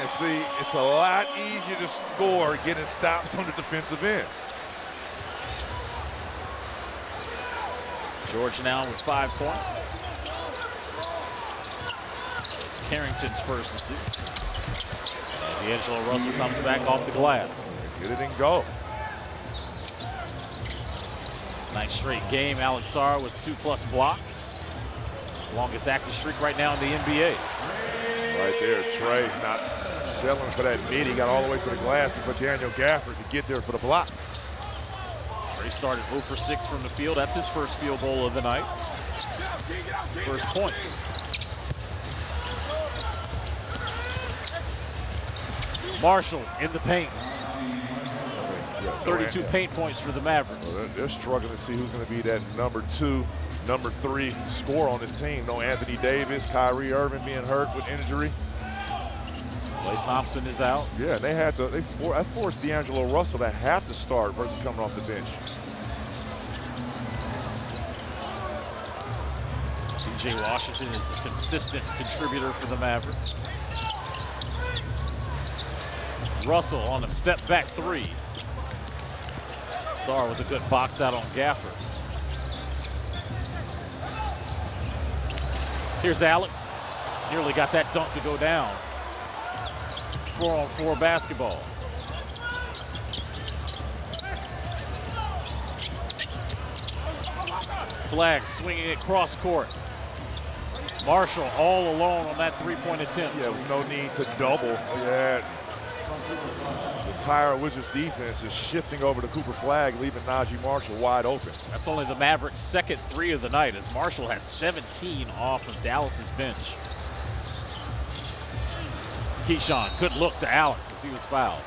And see, it's a lot easier to score getting stops on the defensive end. George now with 5 points. It's Carrington's first assist. And D'Angelo Russell comes back off the glass. Get it and go. Nice straight game. Alex Sarr with 2+ blocks. Longest active streak right now in the NBA. Right there, Trey not settling for that mid. He got all the way to the glass before Daniel Gafford could get there for the block. Trey started 0 for 6 from the field. That's his first field goal of the night. First points. Marshall in the paint. 32 paint points for the Mavericks. Well, they're struggling to see who's going to be that number 2, number 3 scorer on this team. No Anthony Davis, Kyrie Irving being hurt with injury. Klay Thompson is out. Yeah, and they forced D'Angelo Russell to have to start versus coming off the bench. T.J. Washington is a consistent contributor for the Mavericks. Russell on a step-back 3. Sarr with a good box out on Gafford. Here's Alex. Nearly got that dunk to go down. 4-on-4 basketball. Flag swinging it cross court. Marshall all alone on that 3-point attempt. Yeah, there was no need to double. Yeah. The entire Wizards defense is shifting over to Cooper Flag, leaving Najee Marshall wide open. That's only the Mavericks' second 3 of the night, as Marshall has 17 off of Dallas's bench. Keyshawn, good look to Alex as he was fouled.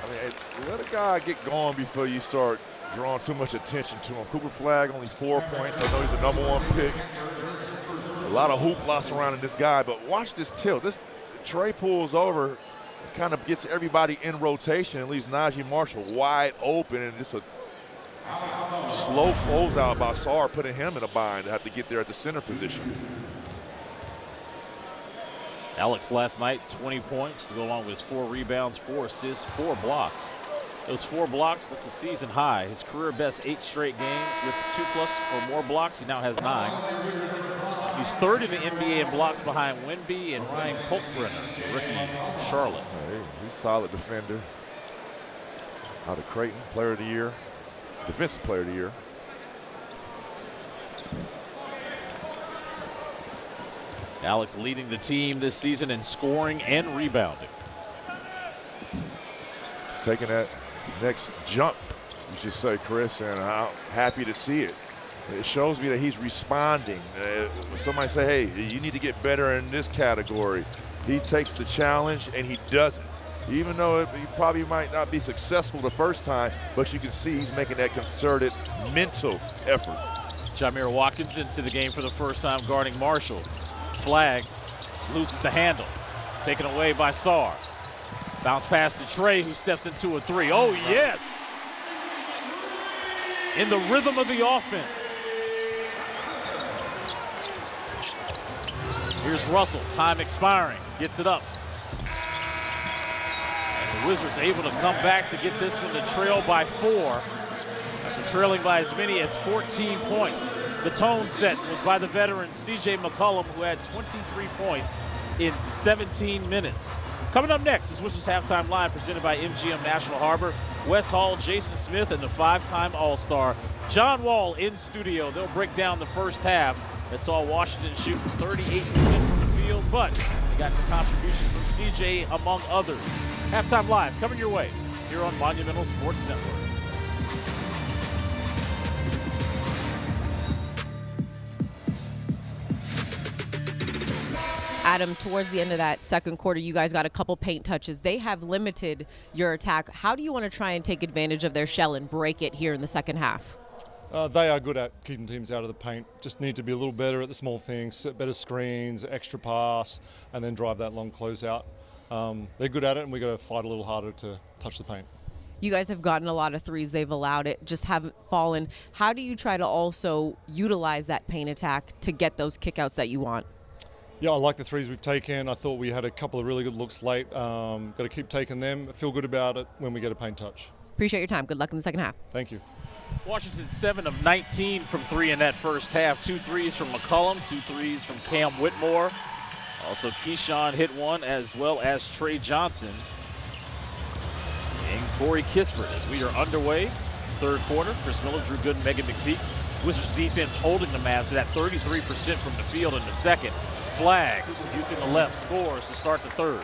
I mean, let a guy get going before you start drawing too much attention to him. Cooper Flag, only 4 points. I know he's the #1 pick. A lot of hoopla surrounding this guy, but watch this tilt. This Trey pulls over, kind of gets everybody in rotation and leaves Najee Marshall wide open, and just a slow closeout by Sarr, putting him in a bind to have to get there at the center position. Alex last night, 20 points to go along with his 4 rebounds, 4 assists, 4 blocks. Those 4 blocks, that's a season high. His career best 8 straight games with 2+ or more blocks. He now has 9. He's 3rd in the NBA in blocks behind Wemby and Ryan Coltbrenner, the rookie from Charlotte. Hey, he's a solid defender. Out of Creighton, player of the year, defensive player of the year. Alex leading the team this season in scoring and rebounding. He's taking that next jump, you should say, Chris, and I'm happy to see it. It shows me that he's responding. When somebody say, hey, you need to get better in this category, he takes the challenge and he does it. Even though he probably might not be successful the first time, but you can see he's making that concerted mental effort. Jamir Watkins into the game for the first time guarding Marshall. Flag loses the handle. Taken away by Sarr. Bounce pass to Trey, who steps into a 3. Oh, yes! In the rhythm of the offense. Here's Russell, time expiring, gets it up. And the Wizards able to come back to get this one to trail by 4. After trailing by as many as 14 points. The tone set was by the veteran C.J. McCollum, who had 23 points in 17 minutes. Coming up next is Wizards Halftime Live presented by MGM National Harbor. Wes Hall, Jason Smith, and the 5-time All-Star John Wall in studio. They'll break down the first half. That's all Washington shooting 38% from the field, but they got the contribution from CJ among others. Halftime Live coming your way here on Monumental Sports Network. Adam, towards the end of that second quarter, you guys got a couple paint touches. They have limited your attack. How do you want to try and take advantage of their shell and break it here in the second half? They are good at keeping teams out of the paint. Just need to be a little better at the small things, set better screens, extra pass, and then drive that long closeout. They're good at it, and we've got to fight a little harder to touch the paint. You guys have gotten a lot of threes. They've allowed it, just haven't fallen. How do you try to also utilize that paint attack to get those kickouts that you want? Yeah, I like the threes we've taken. I thought we had a couple of really good looks late. Got to keep taking them. Feel good about it when we get a paint touch. Appreciate your time. Good luck in the second half. Thank you. Washington 7 of 19 from 3 in that first half. 2 threes from McCollum, 2 threes from Cam Whitmore. Also, Keyshawn hit one, as well as Trey Johnson and Corey Kispert. As we are underway, third quarter, Chris Miller, Drew Gooden, Megan McPeak. Wizards defense holding the Mavs at 33% from the field in the second. Flag using the left scores to start the third.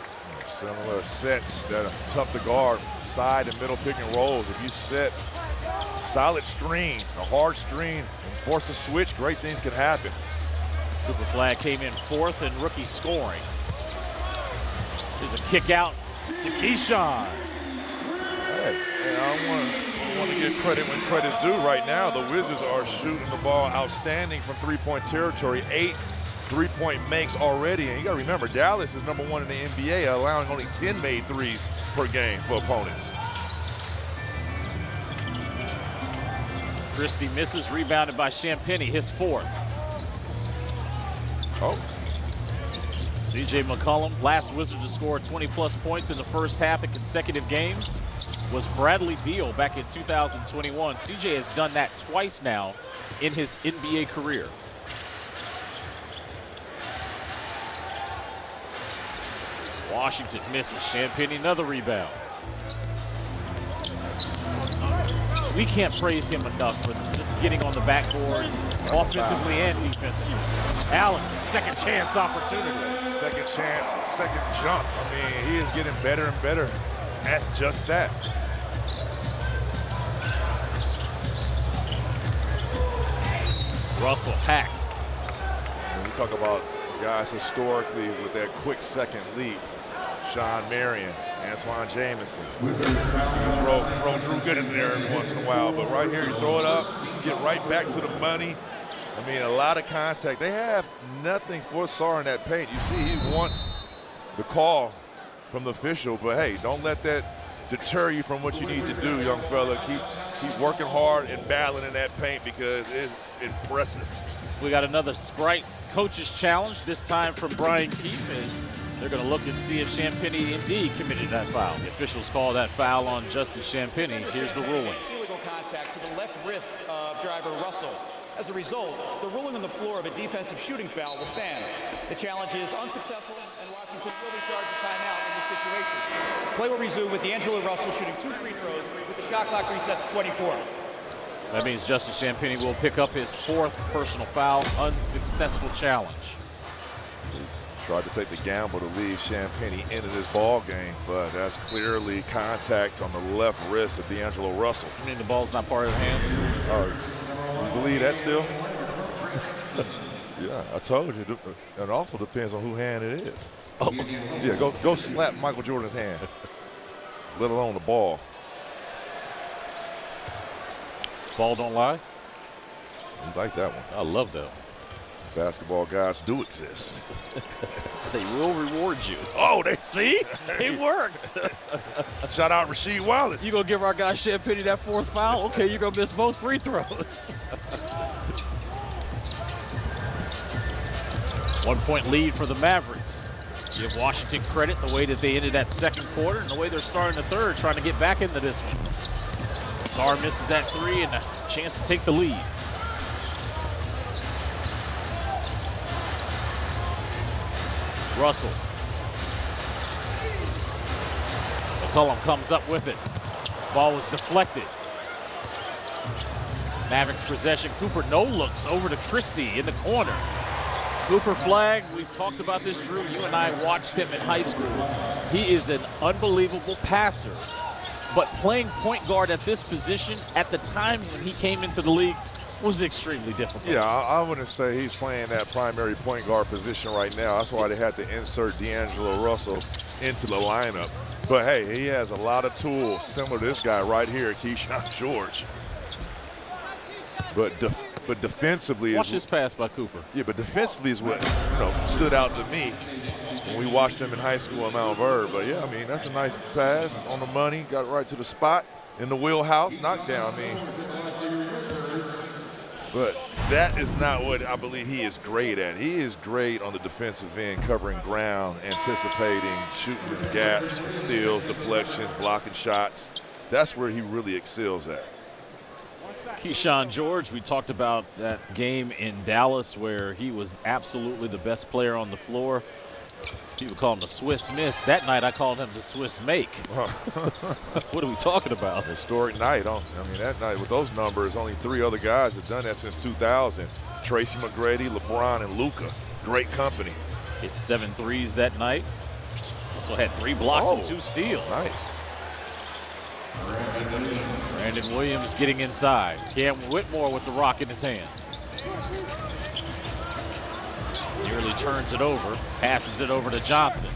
Similar sets that are tough to guard, side and middle pick and rolls. If you set solid screen, a hard screen, and force a switch, great things can happen. Cooper Flag came in fourth in rookie scoring. There's a kick out to Keyshawn. Hey, I want to give credit when credit's due right now. The Wizards are shooting the ball outstanding from three-point territory. 8 three-point makes already, and you got to remember, Dallas is number 1 in the NBA, allowing only 10 made threes per game for opponents. Christie misses, rebounded by Champagnie, his fourth. Oh. CJ McCollum, last Wizard to score 20-plus points in the first half in consecutive games, was Bradley Beal back in 2021. CJ has done that twice now in his NBA career. Washington misses. Champagnie, another rebound. We can't praise him enough for just getting on the backboards, offensively and defensively. Allen, second chance opportunity. Second chance, second jump. I mean, he is getting better and better at just that. Russell hacked. When we talk about guys historically with that quick second leap, Sean Marion, Antoine Jamison. Throw Drew Gooden in there every once in a while, but right here you throw it up, get right back to the money. I mean, a lot of contact. They have nothing for Sarr in that paint. You see he wants the call from the official, but hey, don't let that deter you from what you need to do, young fella. Keep working hard and battling in that paint because it's impressive. We got another Sprite Coaches Challenge, this time from Brian Keefe, as they're going to look and see if Champagnie indeed committed that foul. The officials call that foul on Justin Champagnie. Here's the ruling. Illegal contact to the left wrist of driver Russell. As a result, the ruling on the floor of a defensive shooting foul will stand. The challenge is unsuccessful, and Washington will be charged a timeout in this situation. Play will resume with D'Angelo Russell shooting 2 free throws with the shot clock reset to 24. That means Justin Champagnie will pick up his 4th personal foul, unsuccessful challenge. Tried to take the gamble to leave Champagnie into this ball game, but that's clearly contact on the left wrist of D'Angelo Russell. You mean the ball's not part of the hand? You believe that still? Yeah, I told you. It also depends on whose hand it is. Oh. Yeah, go slap Michael Jordan's hand, let alone the ball. Ball don't lie? You like that one. I love that one. Basketball gods do exist. They will reward you. Oh, they See? It works. Shout out Rasheed Wallace. You gonna give our guy Champagnie that 4th foul? Okay, you're gonna miss both free throws. 1-point lead for the Mavericks. Give Washington credit the way that they ended that second quarter and the way they're starting the third, trying to get back into this one. Sarr misses that 3 and a chance to take the lead. Russell. McCollum comes up with it. Ball was deflected. Mavericks possession. Cooper no looks over to Christie in the corner. Cooper flag. We've talked about this, Drew. You and I watched him in high school. He is an unbelievable passer. But playing point guard at this position at the time when he came into the league was extremely difficult. Yeah, I wouldn't say he's playing that primary point guard position right now. That's why they had to insert D'Angelo Russell into the lineup. But hey, he has a lot of tools similar to this guy right here, Keyshawn George. But defensively, Watch this pass by Cooper. Yeah, but defensively is what stood out to me when we watched him in high school in Mount Verb. But yeah, I mean, that's a nice pass on the money, got right to the spot in the wheelhouse, knockdown. I mean, but that is not what I believe he is great at. He is great on the defensive end, covering ground, anticipating, shooting gaps, steals, deflections, blocking shots. That's where he really excels at. Keyshawn George, we talked about that game in Dallas where he was absolutely the best player on the floor. People call him the Swiss Miss. That night I called him the Swiss Make. What are we talking about? Historic night. I mean, that night with those numbers, only 3 other guys have done that since 2000. Tracy McGrady, LeBron, and Luka. Great company. Hit 7 threes that night. Also had 3 blocks and 2 steals. Nice. Brandon Williams getting inside. Cam Whitmore with the rock in his hand. Nearly turns it over, passes it over to Johnson.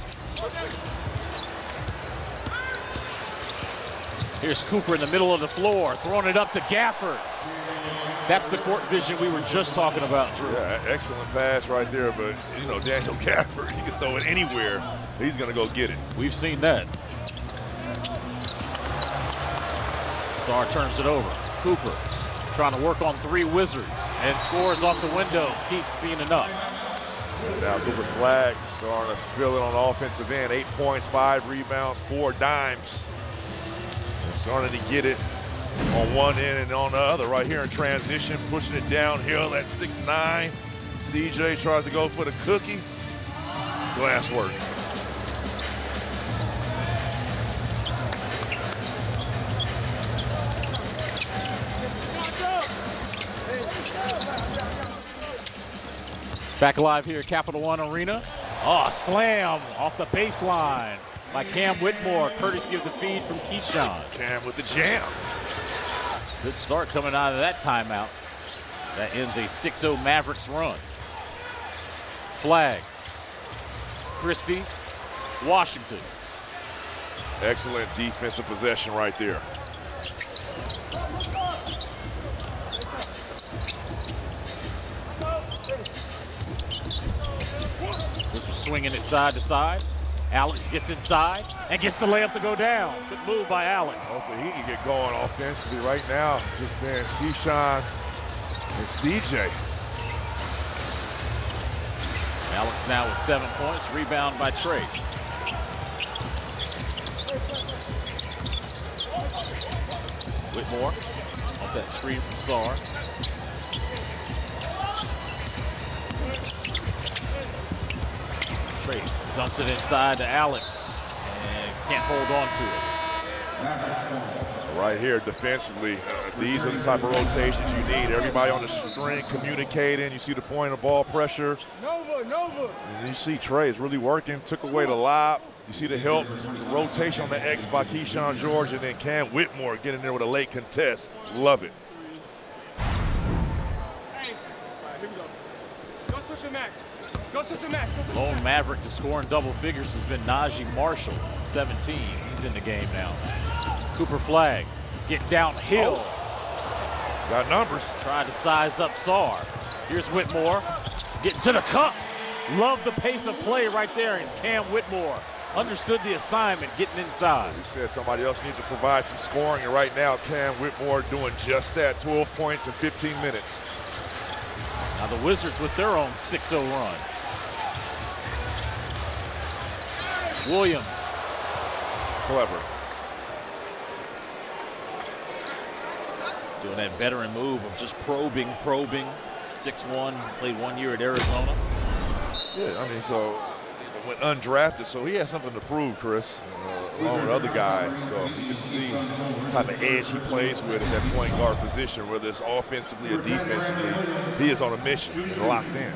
Here's Cooper in the middle of the floor, throwing it up to Gafford. That's the court vision we were just talking about, Drew. Yeah, excellent pass right there, but Daniel Gafford, he can throw it anywhere. He's gonna go get it. We've seen that. Sarr turns it over. Cooper trying to work on 3 Wizards and scores off the window. Keeps seeing enough. Now Cooper flag starting to fill it on the offensive end. 8 points, 5 rebounds, 4 dimes. And starting to get it on one end and on the other right here in transition, pushing it downhill at 6'9". CJ tries to go for the cookie. Glass work. Back alive here at Capital One Arena. Oh, slam off the baseline by Cam Whitmore, courtesy of the feed from Keyshawn. Cam with the jam. Good start coming out of that timeout. That ends a 6-0 Mavericks run. Flag. Christie, Washington. Excellent defensive possession right there. Swinging it side to side. Alex gets inside and gets the layup to go down. Good move by Alex. Hopefully he can get going offensively right now. Just been Keyshawn and CJ. Alex now with 7 points. Rebound by Trey. Whitmore off that screen from Sarr. Trey dumps it inside to Alex and can't hold on to it. Right here defensively, these are the type of rotations you need. Everybody on the string communicating. You see the point of ball pressure. Nova. And you see Trey is really working, took away the lob. You see the help, the rotation on the X by Keyshawn George, and then Cam Whitmore getting there with a late contest. Love it. Hey, here we go. Go switch your max. Go switch your max. Lone Maverick to score in double figures has been Najee Marshall, 17. He's in the game now. Cooper flag, get downhill. Oh. Got numbers. Tried to size up Sarr. Here's Whitmore, getting to the cup. Love the pace of play right there. It's Cam Whitmore. Understood the assignment, getting inside. He said somebody else needs to provide some scoring, and right now Cam Whitmore doing just that. 12 points in 15 minutes. Now the Wizards with their own 6-0 run. Williams. Clever. Doing that veteran move of just probing. 6'1", played 1 year at Arizona. Yeah, I mean, so went undrafted, so he has something to prove, Chris, along with other guys. So you can see the type of edge he plays with at that point guard position, whether it's offensively or defensively. He is on a mission and locked in.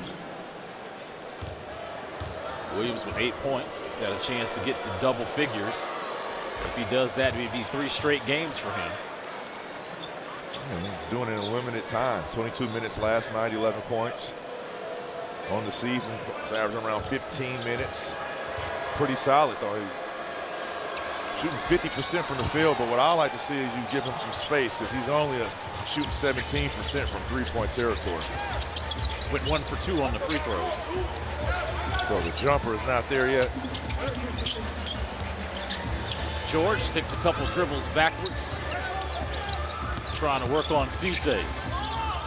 Williams with 8 points. He's had a chance to get to double figures. If he does that, it would be 3 straight games for him. He's doing it in limited time. 22 minutes last night, 11 points. On the season, he's averaging around 15 minutes. Pretty solid, though. He's shooting 50% from the field, but what I like to see is you give him some space because he's only shooting 17% from three-point territory. Went 1 for 2 on the free throws. So the jumper is not there yet. George takes a couple dribbles backwards. Trying to work on Cisse.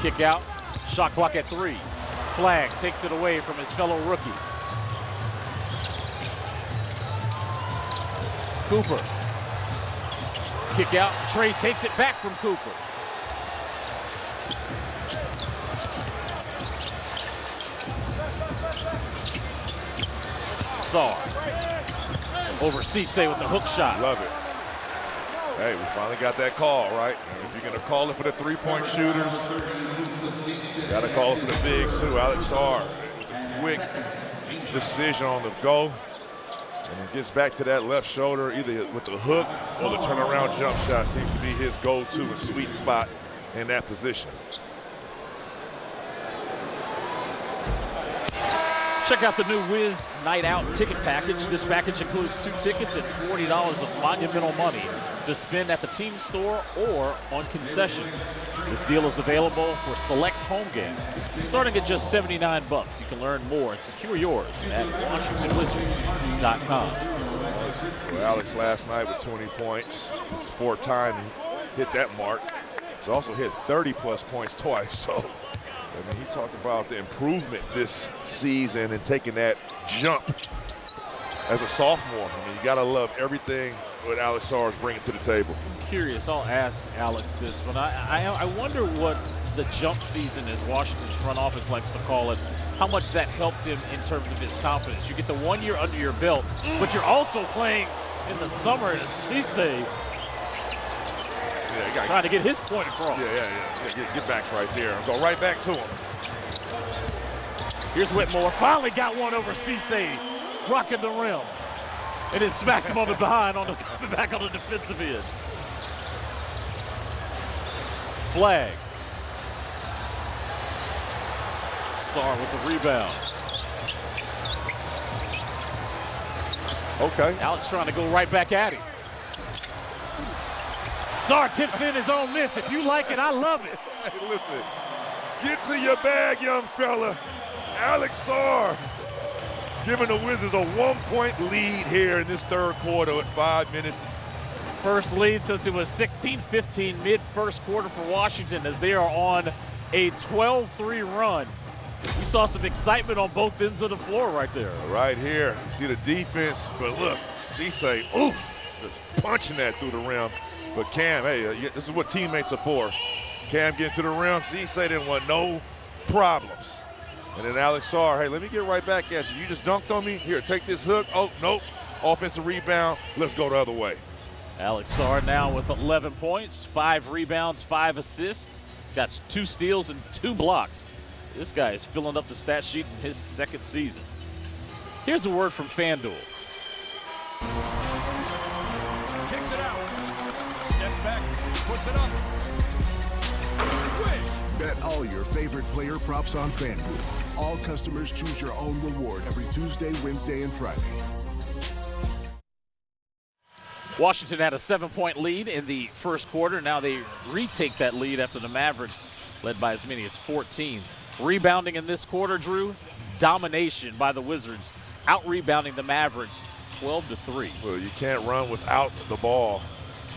Kick out, shot clock at 3. Flag takes it away from his fellow rookie. Cooper. Kick out, Trey takes it back from Cooper. Sarr. Over Cisse with the hook shot. Love it. Hey, we finally got that call, right? And if you're going to call it for the three-point shooters, you got to call it for the bigs, too. Alex Sarr, quick decision on the go. And it gets back to that left shoulder, either with the hook or the turnaround jump shot. Seems to be his go-to and sweet spot in that position. Check out the new Wiz Night Out ticket package. This package includes 2 tickets and $40 of monumental money to spend at the team store or on concessions. This deal is available for select home games, starting at just $79. You can learn more and secure yours at WashingtonWizards.com. Well, Alex last night with 20 points, 4th time he hit that mark. He's also hit 30-plus points twice, so I mean, he talked about the improvement this season and taking that jump as a sophomore. I mean, you got to love everything what Alex Sarr is bringing to the table. I'm curious, I'll ask Alex this one. I wonder what the jump season, as Washington's front office likes to call it, how much that helped him in terms of his confidence. You get the 1 year under your belt, but you're also playing in the summer as Cisse. Yeah, trying to get his point across. Get back right there. Go right back to him. Here's Whitmore. Finally got one over Cisse, rocking the rim. And it smacks him on the behind on the back on the defensive end. Flag. Sarr with the rebound. Okay. Alex trying to go right back at him. Sarr tips in his own miss. If you like it, I love it. Hey, listen, get to your bag, young fella. Alex Sarr giving the Wizards a 1-point lead here in this 3rd quarter with 5 minutes. First lead since it was 16-15 mid-first quarter for Washington as they are on a 12-3 run. We saw some excitement on both ends of the floor right there. Right here, you see the defense, but look, Cisse, oof, just punching that through the rim. But Cam, hey, this is what teammates are for. Cam getting to the rim, Cisse didn't want no problems. And then Alex Sarr, hey, let me get right back at you. You just dunked on me? Here, take this hook. Oh, nope. Offensive rebound. Let's go the other way. Alex Sarr now with 11 points, 5 rebounds, 5 assists. He's got 2 steals and 2 blocks. This guy is filling up the stat sheet in his 2nd season. Here's a word from FanDuel. Kicks it out. Steps back. Puts it up. Squish. Bet all your favorite player props on FanDuel. All customers choose your own reward every Tuesday, Wednesday, and Friday. Washington had a 7-point lead in the first quarter. Now they retake that lead after the Mavericks led by as many as 14. Rebounding in this quarter, Drew, domination by the Wizards, out-rebounding the Mavericks 12-3. Well, you can't run without the ball,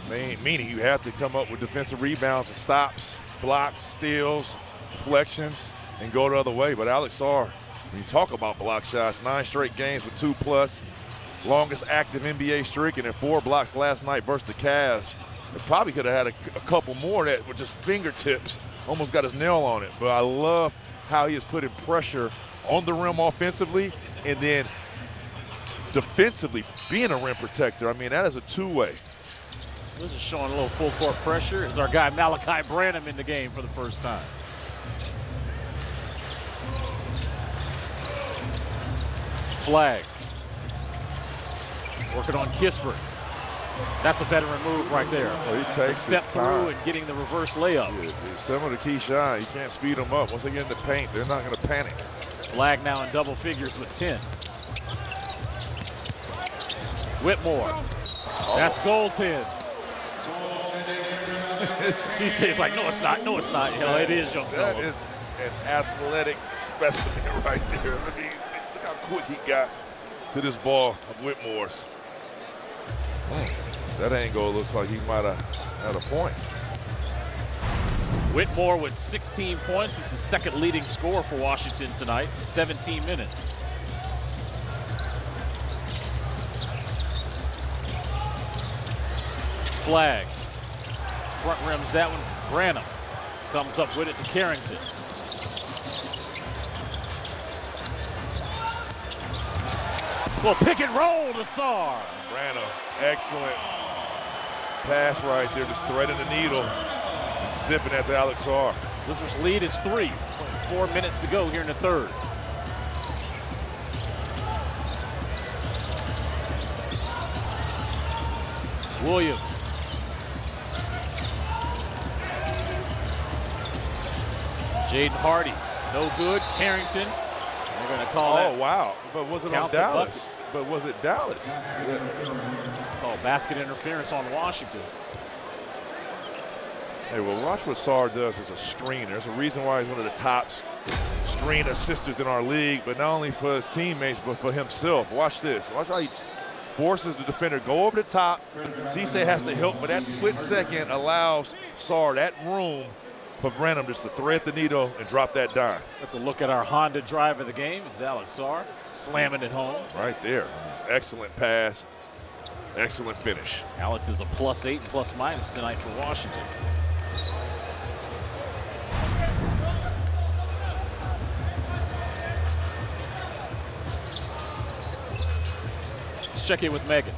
meaning you have to come up with defensive rebounds and stops, blocks, steals, deflections, and go the other way. But Alex Sarr, when you talk about block shots, 9 straight games with 2+, longest active NBA streak, and then 4 blocks last night versus the Cavs. It probably could have had a couple more that were just fingertips, almost got his nail on it. But I love how he is putting pressure on the rim offensively and then defensively, being a rim protector, I mean, that is a two-way. This is showing a little full court pressure. Is our guy Malachi Branham in the game for the first time. Flag. Working on Kispert. That's a veteran move right there. Well, he takes step his through time. and getting the reverse layup. Yeah, similar to Keyshawn, you can't speed them up. Once they get in the paint, they're not going to panic. Flag now in double figures with 10. Whitmore. That's goal 10. Cece's like, no, it's not. No, it's not. You know, it is, young That fellow. is an athletic specimen right there. I mean, look how quick he got to this ball of Whitmore's. Man, that angle looks like he might have had a point. Whitmore with 16 points. He's the second leading scorer for Washington tonight, 17 minutes. Flag. Front rims that one. Branham comes up with it to Carrington. Well, pick and roll to Sarr. Branham, excellent pass right there, just threading the needle and zipping that to Alex Sarr. Wizards lead is 3. 4 minutes to go here in the third. Williams. Jaden Hardy, no good. Carrington, they're going to call that. Oh, wow. But was it on Count the Dallas? bucket. But was it Dallas? Oh, basket interference on Washington. Hey, well, watch what Sarr does as a screener. There's a reason why he's one of the top screen assisters in our league, but not only for his teammates, but for himself. Watch this. Watch how he forces the defender go over the top. Cisse has to help, but that split second allows Sarr that room for Branham just to thread the needle and drop that dime. Let's a look at our Honda drive of the game. It's Alex Sarr slamming it home. Right there. Excellent pass. Excellent finish. Alex is a +8 ± tonight for Washington. Let's check in with Megan.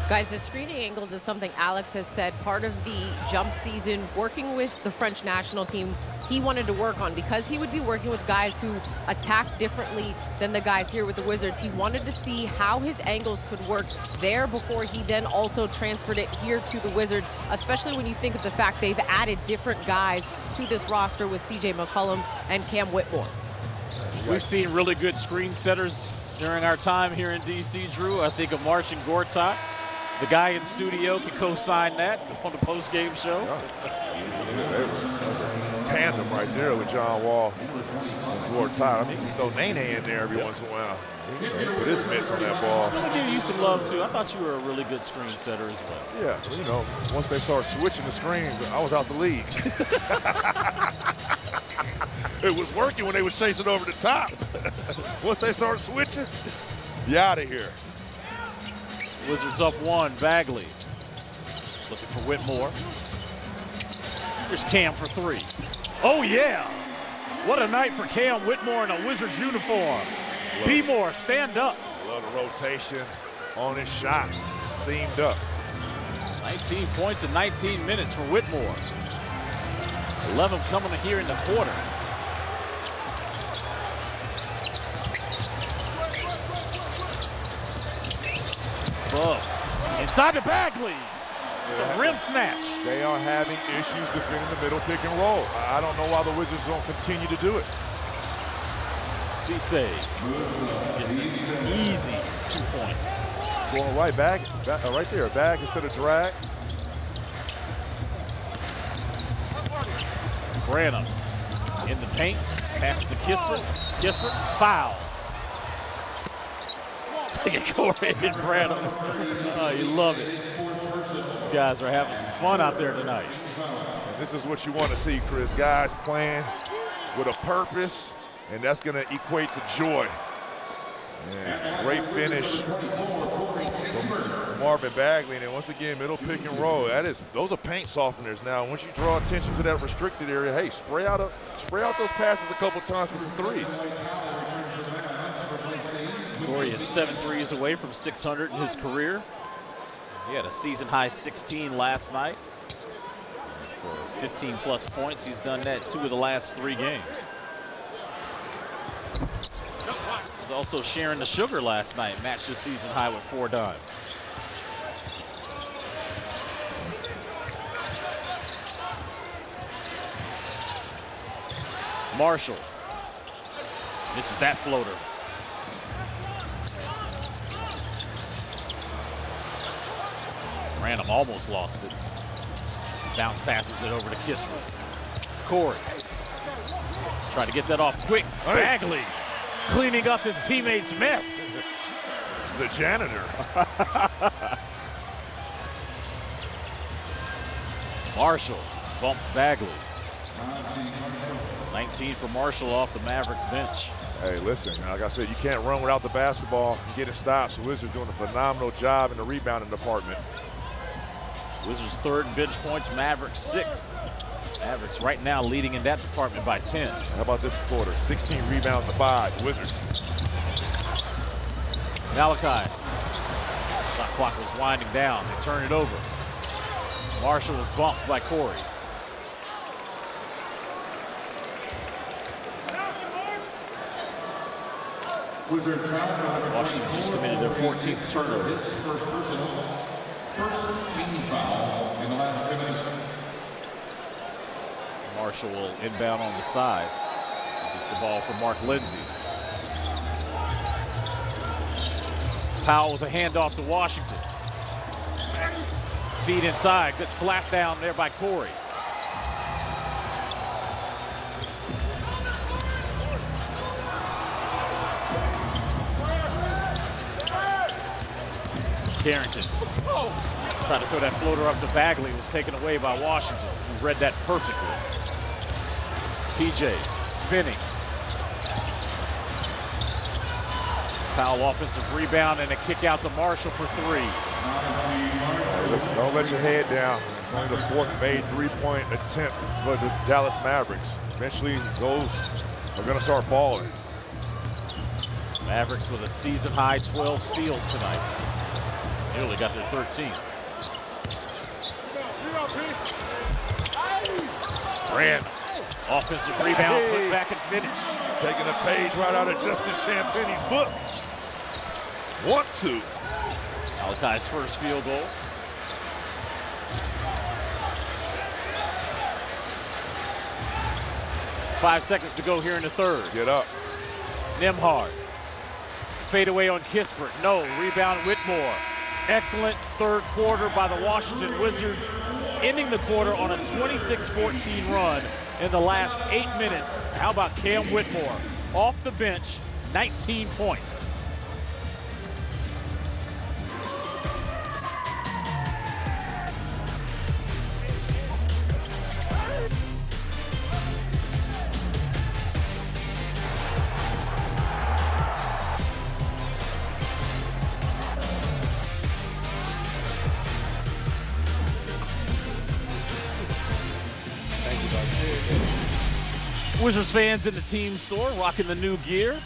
Guys, the screening angles is something Alex has said part of the jump season, working with the French national team, he wanted to work on because he would be working with guys who attack differently than the guys here with the Wizards. He wanted to see how his angles could work there before he then also transferred it here to the Wizards, especially when you think of the fact they've added different guys to this roster with CJ McCollum and Cam Whitmore. We've seen really good screen setters during our time here in DC, Drew. I think of Marcin Gortat. The guy in studio can co-sign that on the post-game show. Tandem right there with John Wall and Gortat. I mean, you can throw Nene in there every once in a while. He can put his mitts on that ball. I'm going to give you some love, too. I thought you were a really good screen setter as well. Yeah, well, you know, once they start switching the screens, I was out the league. It was working when they was chasing over the top. Once they start switching, you out of here. Wizards up 1, Bagley. Looking for Whitmore. Here's Cam for 3. Oh, yeah. What a night for Cam Whitmore in a Wizards uniform. B-More, stand up. Love the rotation on his shot. Seamed up. 19 points in 19 minutes for Whitmore. 11 coming here in the quarter. Inside to Bagley. The rim snatch. They are having issues defending the middle pick and roll. I don't know why the Wizards don't continue to do it. Cisse gets an easy 2 points. Going right back right there, back instead of drag. Branham in the paint, passes to Kispert. Kispert, foul. Look at Corey and Branham. Oh, you love it. These guys are having some fun out there tonight. And this is what you want to see, Chris. Guys playing with a purpose, and that's going to equate to joy. And great finish from Marvin Bagley. And once again, middle pick and roll. Those are paint softeners now. Once you draw attention to that restricted area, hey, spray out those passes a couple times with some threes. Corey Corey is 7 threes away from 600 in his career. He had a season-high 16 last night. For 15-plus points, he's done that 2 of the last 3 games. He's also sharing the sugar last night, matched his season high with 4 dimes. Marshall misses that floater. Random almost lost it. Bounce passes it over to Kispert. Corey tried to get that off quick. Bagley cleaning up his teammates' mess. The janitor. Marshall bumps Bagley. 19 for Marshall off the Mavericks bench. Hey, listen, like I said, you can't run without the basketball and get it stopped. So Wizards doing a phenomenal job in the rebounding department. Wizards 3rd in bench points, Mavericks 6th. Mavericks right now leading in that department by 10. How about this quarter? 16 rebounds to 5, Wizards. Malachi. Shot clock was winding down. They turn it over. Marshall was bumped by Corey. Washington just committed their 14th turnover. First team foul in the last 2 minutes. Marshall will inbound on the side. So he gets the ball from Mark Lindsay. Powell with a handoff to Washington. Feed inside. Good slap down there by Corey. Carrington tried to throw that floater up to Bagley. It was taken away by Washington, who read that perfectly. TJ spinning. Powell offensive rebound and a kick out to Marshall for 3. Hey, listen, don't let your head down. It's only the 4th made 3-point attempt for the Dallas Mavericks. Eventually, those are going to start falling. Mavericks with a season-high 12 steals tonight. Nearly got their 13th. Rand, offensive rebound, put back and finish. Taking a page right out of Justin Champagne's book. 1-2. Malachi's first field goal. Five seconds to go here in the 3rd. Get up. Nembhard. Fade away on Kispert. No. Rebound Whitmore. Excellent 3rd quarter by the Washington Wizards, ending the quarter on a 26-14 run in the last 8 minutes. How about Cam Whitmore? Off the bench, 19 points. Wizards fans in the team store rocking the new gear.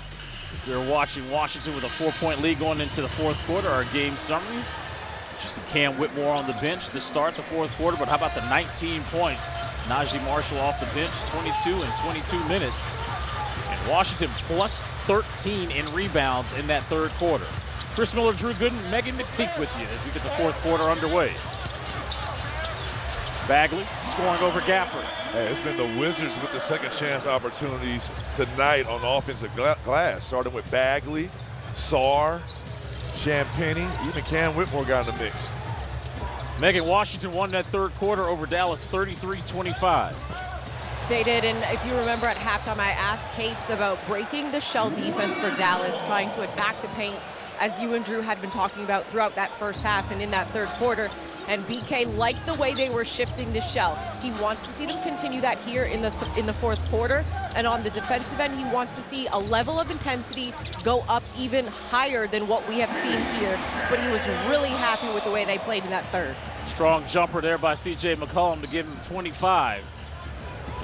They're watching Washington with a 4-point lead going into the 4th quarter. Our game summary. Just see Cam Whitmore on the bench to start the 4th quarter, but how about the 19 points? Najee Marshall off the bench, 22 in 22 minutes. And Washington plus 13 in rebounds in that 3rd quarter. Chris Miller, Drew Gooden, Megan McPeak with you as we get the 4th quarter underway. Bagley scoring over Gafford. Hey, it's been the Wizards with the second chance opportunities tonight on the offensive glass, starting with Bagley, Sarr, Champagnie, even Cam Whitmore got in the mix. Megan, Washington won that 3rd quarter over Dallas 33-25. They did, and if you remember at halftime, I asked Capes about breaking the shell defense for Dallas, trying to attack the paint, as you and Drew had been talking about throughout that first half and in that 3rd quarter. And BK liked the way they were shifting the shell. He wants to see them continue that here in the 4th quarter. And on the defensive end, he wants to see a level of intensity go up even higher than what we have seen here. But he was really happy with the way they played in that 3rd. Strong jumper there by C.J. McCollum to give him 25.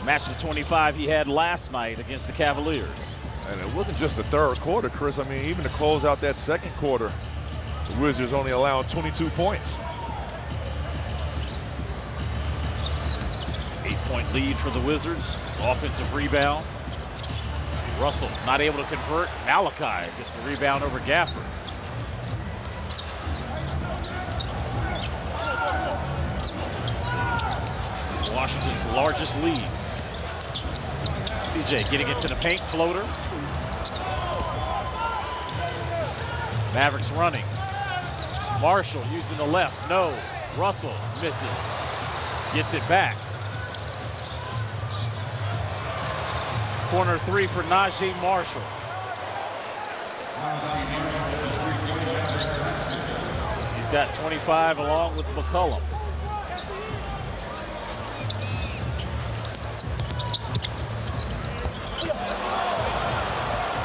Match the 25 he had last night against the Cavaliers. And it wasn't just the third quarter, Chris. I mean, even to close out that second quarter, the Wizards only allowed 22 points. 8-point lead for the Wizards. Offensive rebound. Russell not able to convert. Malachi gets the rebound over Gafford. This is Washington's largest lead. CJ getting into the paint, floater. Mavericks running. Marshall using the left, no. Russell misses, gets it back. Corner three for Najee Marshall. He's got 25 along with McCollum.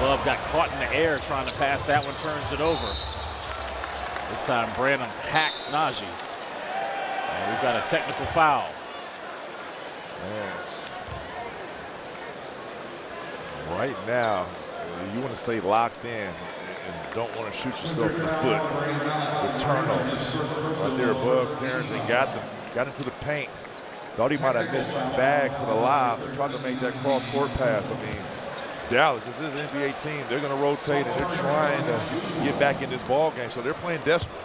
Bub got caught in the air trying to pass. That one turns it over. This time Branham hacks Najee. And we've got a technical foul. Man. Right now, you want to stay locked in and don't want to shoot yourself in the foot with turnovers. Right there above Carrington got into the paint. Thought he might have missed the bag for the lob, but tried to make that cross-court pass. I mean, Dallas, this is an NBA team. They're going to rotate, and they're trying to get back in this ball game, so they're playing desperate.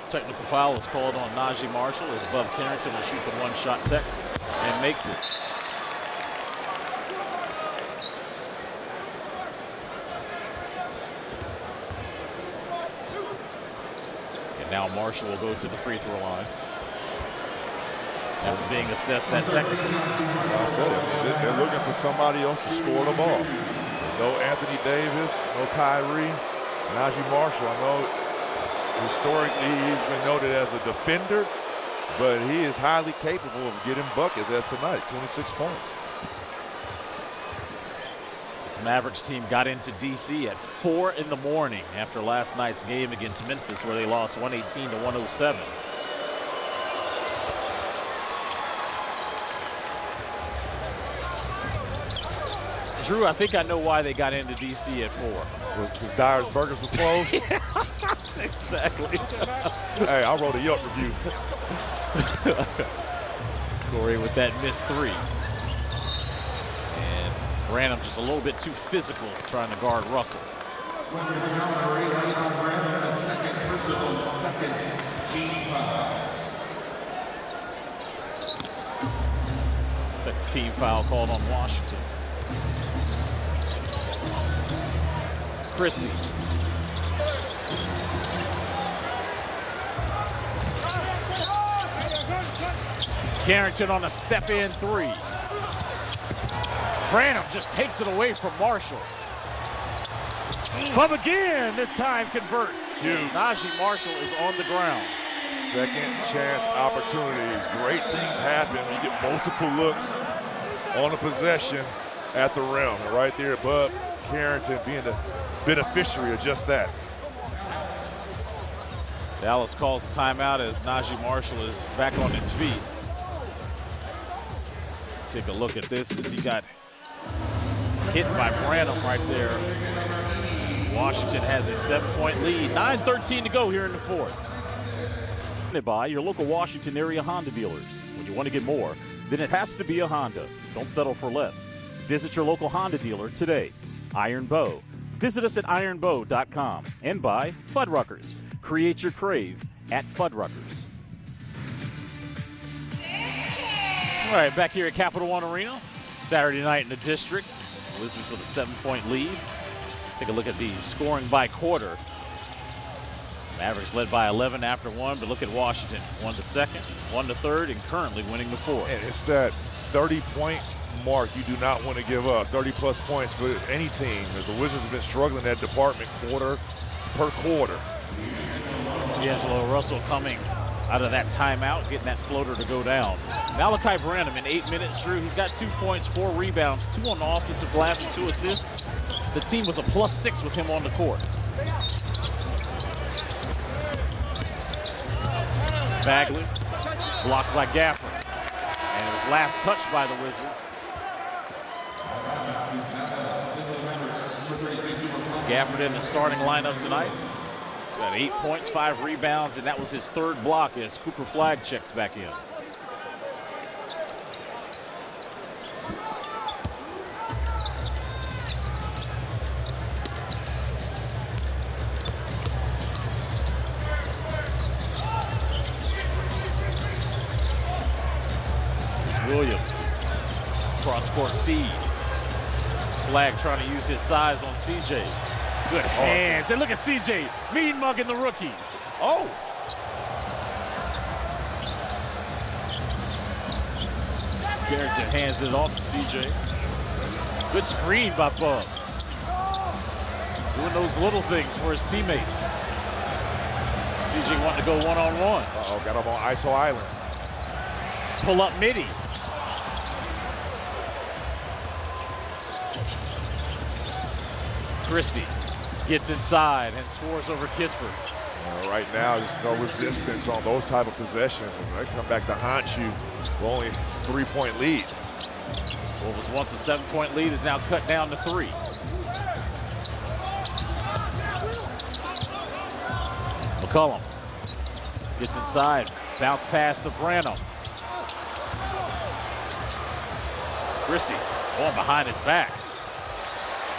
Technical foul is called on Najee Marshall as Bub Carrington will shoot the one-shot tech and makes it. And now Marshall will go to the free throw line after being assessed that technical. I said it. I mean, they're looking for somebody else to score the ball. No Anthony Davis, no Kyrie, Najee Marshall. I know historically he's been noted as a defender, but he is highly capable of getting buckets as tonight, 26 points. This Mavericks team got into D.C. at 4 in the morning after last night's game against Memphis where they lost 118 to 107. Drew, I think I know why they got into D.C. at 4. Because Dyer's Burgers was closed? Exactly. Hey, I wrote a Yelp review. Corey with that missed three. And Branham just a little bit too physical trying to guard Russell. Second team foul called on Washington. Christie. Carrington on a step-in three. Branham just takes it away from Marshall. Bub again, this time converts. Huge. Najee Marshall is on the ground. Second chance opportunities. Great things happen when you get multiple looks on a possession at the rim. And right there, Bub Carrington being the beneficiary of just that. Dallas calls a timeout as Najee Marshall is back on his feet. Take a look at this as he got hit by Branham right there. Washington has a 7-point lead. 9:13 to go here in the fourth. By your local Washington area Honda dealers. When you want to get more, then it has to be a Honda. Don't settle for less. Visit your local Honda dealer today. Iron Bow. Visit us at ironbow.com. And by Fuddruckers. Create your crave at Fuddruckers. All right, back here at Capital One Arena. Saturday night in the district. Wizards with a 7-point lead. Take a look at the scoring by quarter. Mavericks led by 11 after 1, but look at Washington. 1 to second, 1 to third, and currently winning the fourth. And it's that 30-point mark you do not want to give up. 30-plus points for any team, as the Wizards have been struggling in that department quarter per quarter. D'Angelo Russell coming out of that timeout, getting that floater to go down. Malachi Branham in 8 minutes, Drew. He's got 2 points, 4 rebounds, 2 on the offensive glass, and 2 assists. The team was a +6 with him on the court. Bagley, blocked by Gafford. And it was last touched by the Wizards. Gafford in the starting lineup tonight. He's got 8 points, 5 rebounds, and that was his 3rd block as Cooper Flagg checks back in. Williams, cross-court feed. Flagg trying to use his size on CJ. Good hands, and look at CJ, mean mugging the rookie. Oh! Carrington hands it off to CJ. Good screen by Bub. Doing those little things for his teammates. CJ wanting to go one-on-one. Uh-oh, got him on ISO Island. Pull up midi. Christie gets inside and scores over Kispert. Right now, there's no resistance on those type of possessions. And they come back to haunt you with only a 3-point lead. What was once a 7-point lead is now cut down to 3. McCollum gets inside, bounce pass to Branham. Christie going behind his back.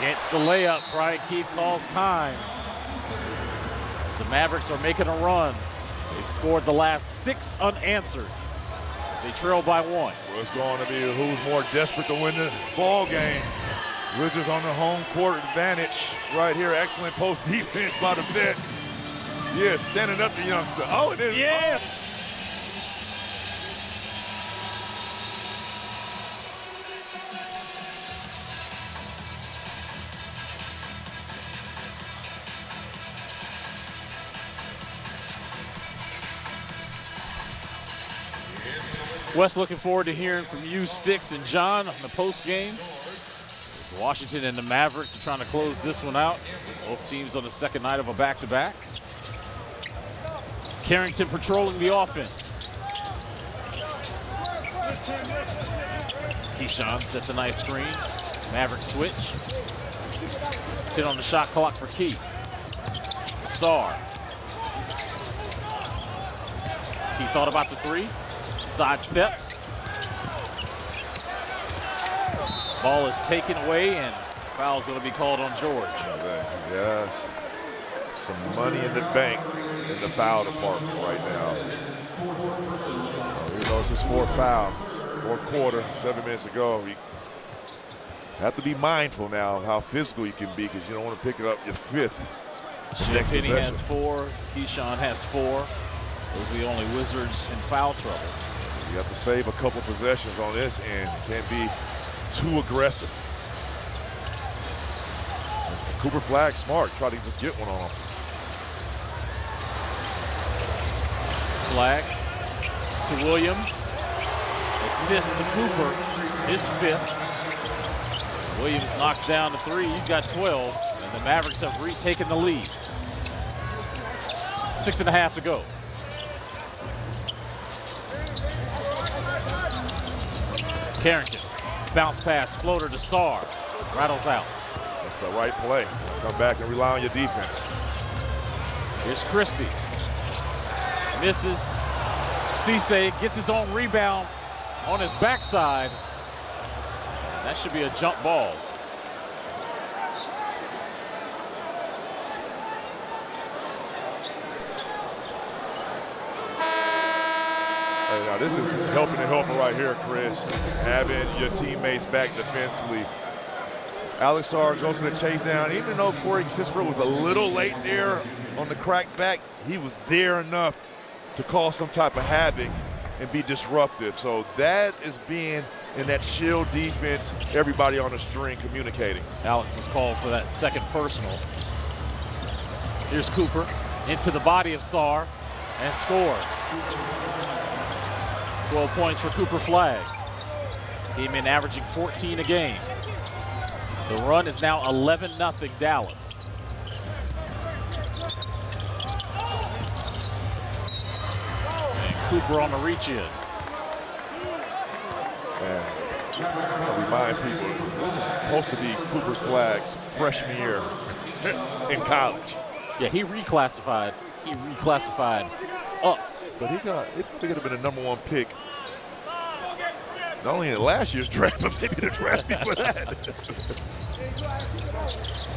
Gets the layup. Brian Keith calls time. As the Mavericks are making a run. They've scored the last 6 unanswered as they trail by 1. Well, it's going to be who's more desperate to win the ball game. Wizards on the home court advantage right here. Excellent post defense by the vet. Yeah, standing up the youngster. Oh, it is. Yeah. Oh. Wes, looking forward to hearing from you, Sticks, and John on the post game. Washington and the Mavericks are trying to close this one out. Both teams on the second night of a back-to-back. Carrington patrolling the offense. Keyshawn sets a nice screen. Mavericks switch. 10 on the shot clock for Keith. Sarr. He thought about the 3. Side steps. Ball is taken away, and foul is going to be called on George. Yes. Some money in the bank in the foul department right now. Even though it's his 4th foul, 4th quarter, 7 minutes ago. You have to be mindful now of how physical you can be because you don't want to pick it up your 5th. Penny has 4. Keyshawn has 4. Those are the only Wizards in foul trouble. You have to save a couple possessions on this end. You can't be too aggressive. And Cooper Flagg smart. Try to just get one on him. Flagg to Williams. Assist to Cooper, his 5th. Williams knocks down the 3. He's got 12. And the Mavericks have retaken the lead. 6.5 to go. Carrington, bounce pass, floater to Sarr. Rattles out. That's the right play. Come back and rely on your defense. Here's Christie. Misses. Cisse gets his own rebound on his backside. That should be a jump ball. Now this is helping the helper right here, Chris. Having your teammates back defensively. Alex Sarr goes to the chase down. Even though Corey Kispert was a little late there on the crack back, he was there enough to cause some type of havoc and be disruptive. So that is being in that shield defense, everybody on the string communicating. Alex was called for that 2nd personal. Here's Cooper into the body of Sarr and scores. 12 points for Cooper Flagg. Came in averaging 14 a game. The run is now 11-0 Dallas. And Cooper on the reach in. And I remind people, this is supposed to be Cooper Flagg's freshman year. in college. Yeah, he reclassified. Up. But he could have been a #1 pick. Not only in last year's draft, but maybe the draft before that.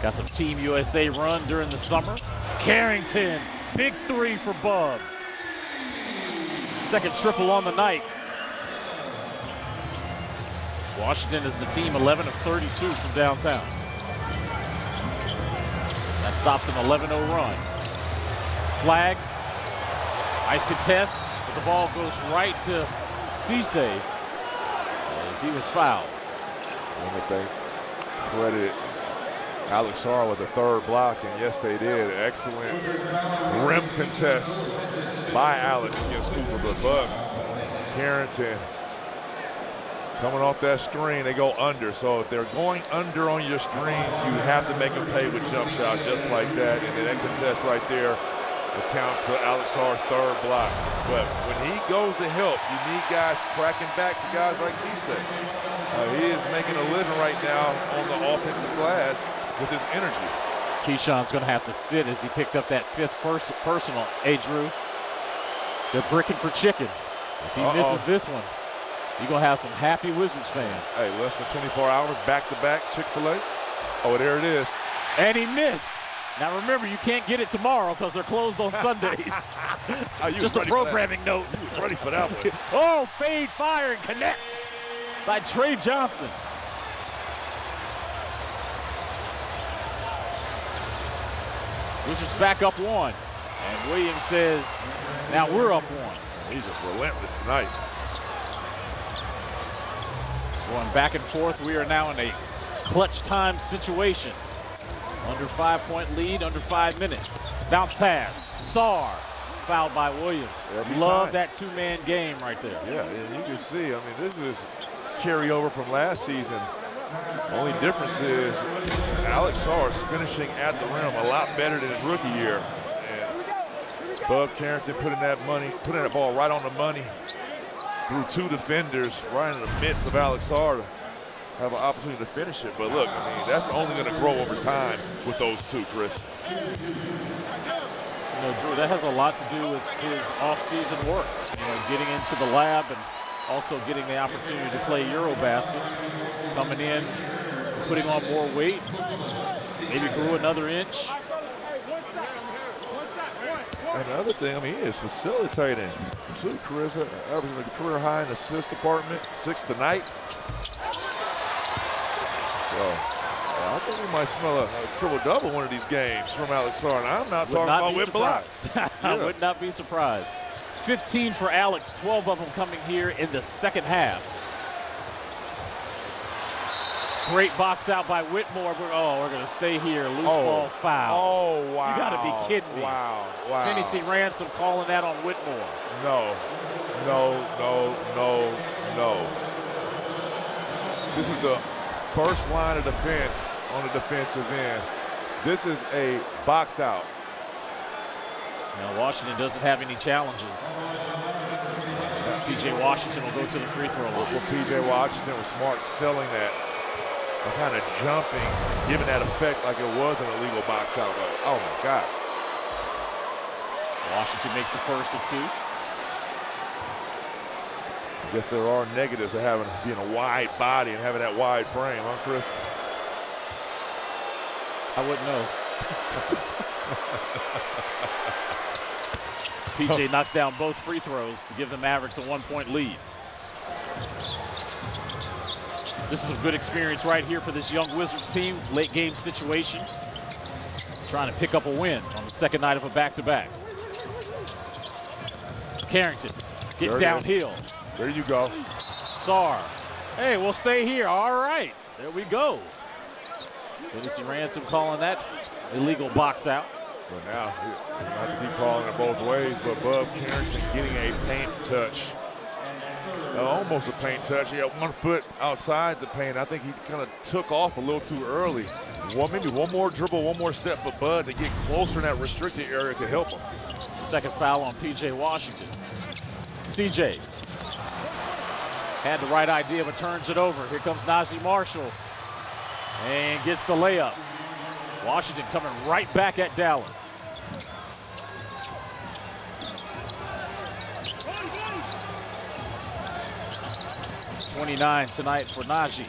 Got some Team USA run during the summer. Carrington, big three for Bub. Second triple on the night. Washington is the team 11 of 32 from downtown. That stops an 11-0 run. Flag, ice contest, but the ball goes right to Cisse as he was fouled. I wonder if they credited Alex Sarr with the third block, and yes, they did. Excellent rim contest by Alex against Cooper, but Bub Carrington coming off that screen, they go under. So if they're going under on your screens, you have to make them pay with jump shots just like that. And then that contest right there accounts for Alex Sarr's third block. But when he goes to help, you need guys cracking back to guys like Cisse. He is making a living right now on the offensive glass with his energy. Keyshawn's going to have to sit as he picked up that 5th personal. Hey, Drew, they're bricking for chicken. If he misses this one, you're going to have some happy Wizards fans. Hey, less than 24 hours, back-to-back Chick-fil-A. Oh, there it is. And he missed. Now, remember, you can't get it tomorrow because they're closed on Sundays. Just a programming note. You was ready for that one. Oh, fade, fire, and connect by Trey Johnson. Wizards back up 1. And Williams says, now we're up 1. He's just relentless tonight. Going back and forth, we are now in a clutch time situation. Under 5-point lead, under 5 minutes. Bounce pass, Sarr, fouled by Williams. Love that two-man game right there. Yeah, and you can see, I mean, this is carryover from last season. Only difference is Alex Sarr is finishing at the rim a lot better than his rookie year. And Bub Carrington putting that ball right on the money through 2 defenders right in the midst of Alex Sarr to have an opportunity to finish it. But look, I mean, that's only going to grow over time with those two, Chris. You know, Drew, that has a lot to do with his off-season work. You know, getting into the lab and also getting the opportunity to play Eurobasket. Coming in, putting on more weight, maybe grew another inch. And the other thing, I mean, he is facilitating too, Chris, averaging a career high in assist department, 6 tonight. So I think we might smell a triple-double one of these games from Alex Sarr. And I'm not talking about with blocks. I would not be surprised. 15 for Alex, 12 of them coming here in the second half. Great box out by Whitmore. We're going to stay here. Loose ball foul. Oh, wow. You got to be kidding me. Wow. Finney Ransom calling that on Whitmore. No. This is the first line of defense on the defensive end. This is a box out. Now, Washington doesn't have any challenges. P.J. Washington will go to the free throw line. Well, P.J. Washington was smart selling that. Kind of jumping, giving that effect like it was an illegal box out. Oh my God. Washington makes the first of 2. I guess there are negatives of being a wide body and having that wide frame, huh, Chris? I wouldn't know. P.J. knocks down both free throws to give the Mavericks a 1-point lead. This is a good experience right here for this young Wizards team. Late game situation. Trying to pick up a win on the second night of a back-to-back. Carrington getting downhill. There you go. Sarr. Hey, we'll stay here. All right. There we go. Finney Ransom calling that illegal box out. But now, not to keep calling it both ways, but Bub Carrington getting a paint touch. Almost a paint touch. He had 1 foot outside the paint. I think he kind of took off a little too early. Maybe one more dribble, one more step for Bud to get closer in that restricted area to help him. Second foul on P.J. Washington. C.J. had the right idea, but turns it over. Here comes Najee Marshall and gets the layup. Washington coming right back at Dallas. .29 tonight for Najee.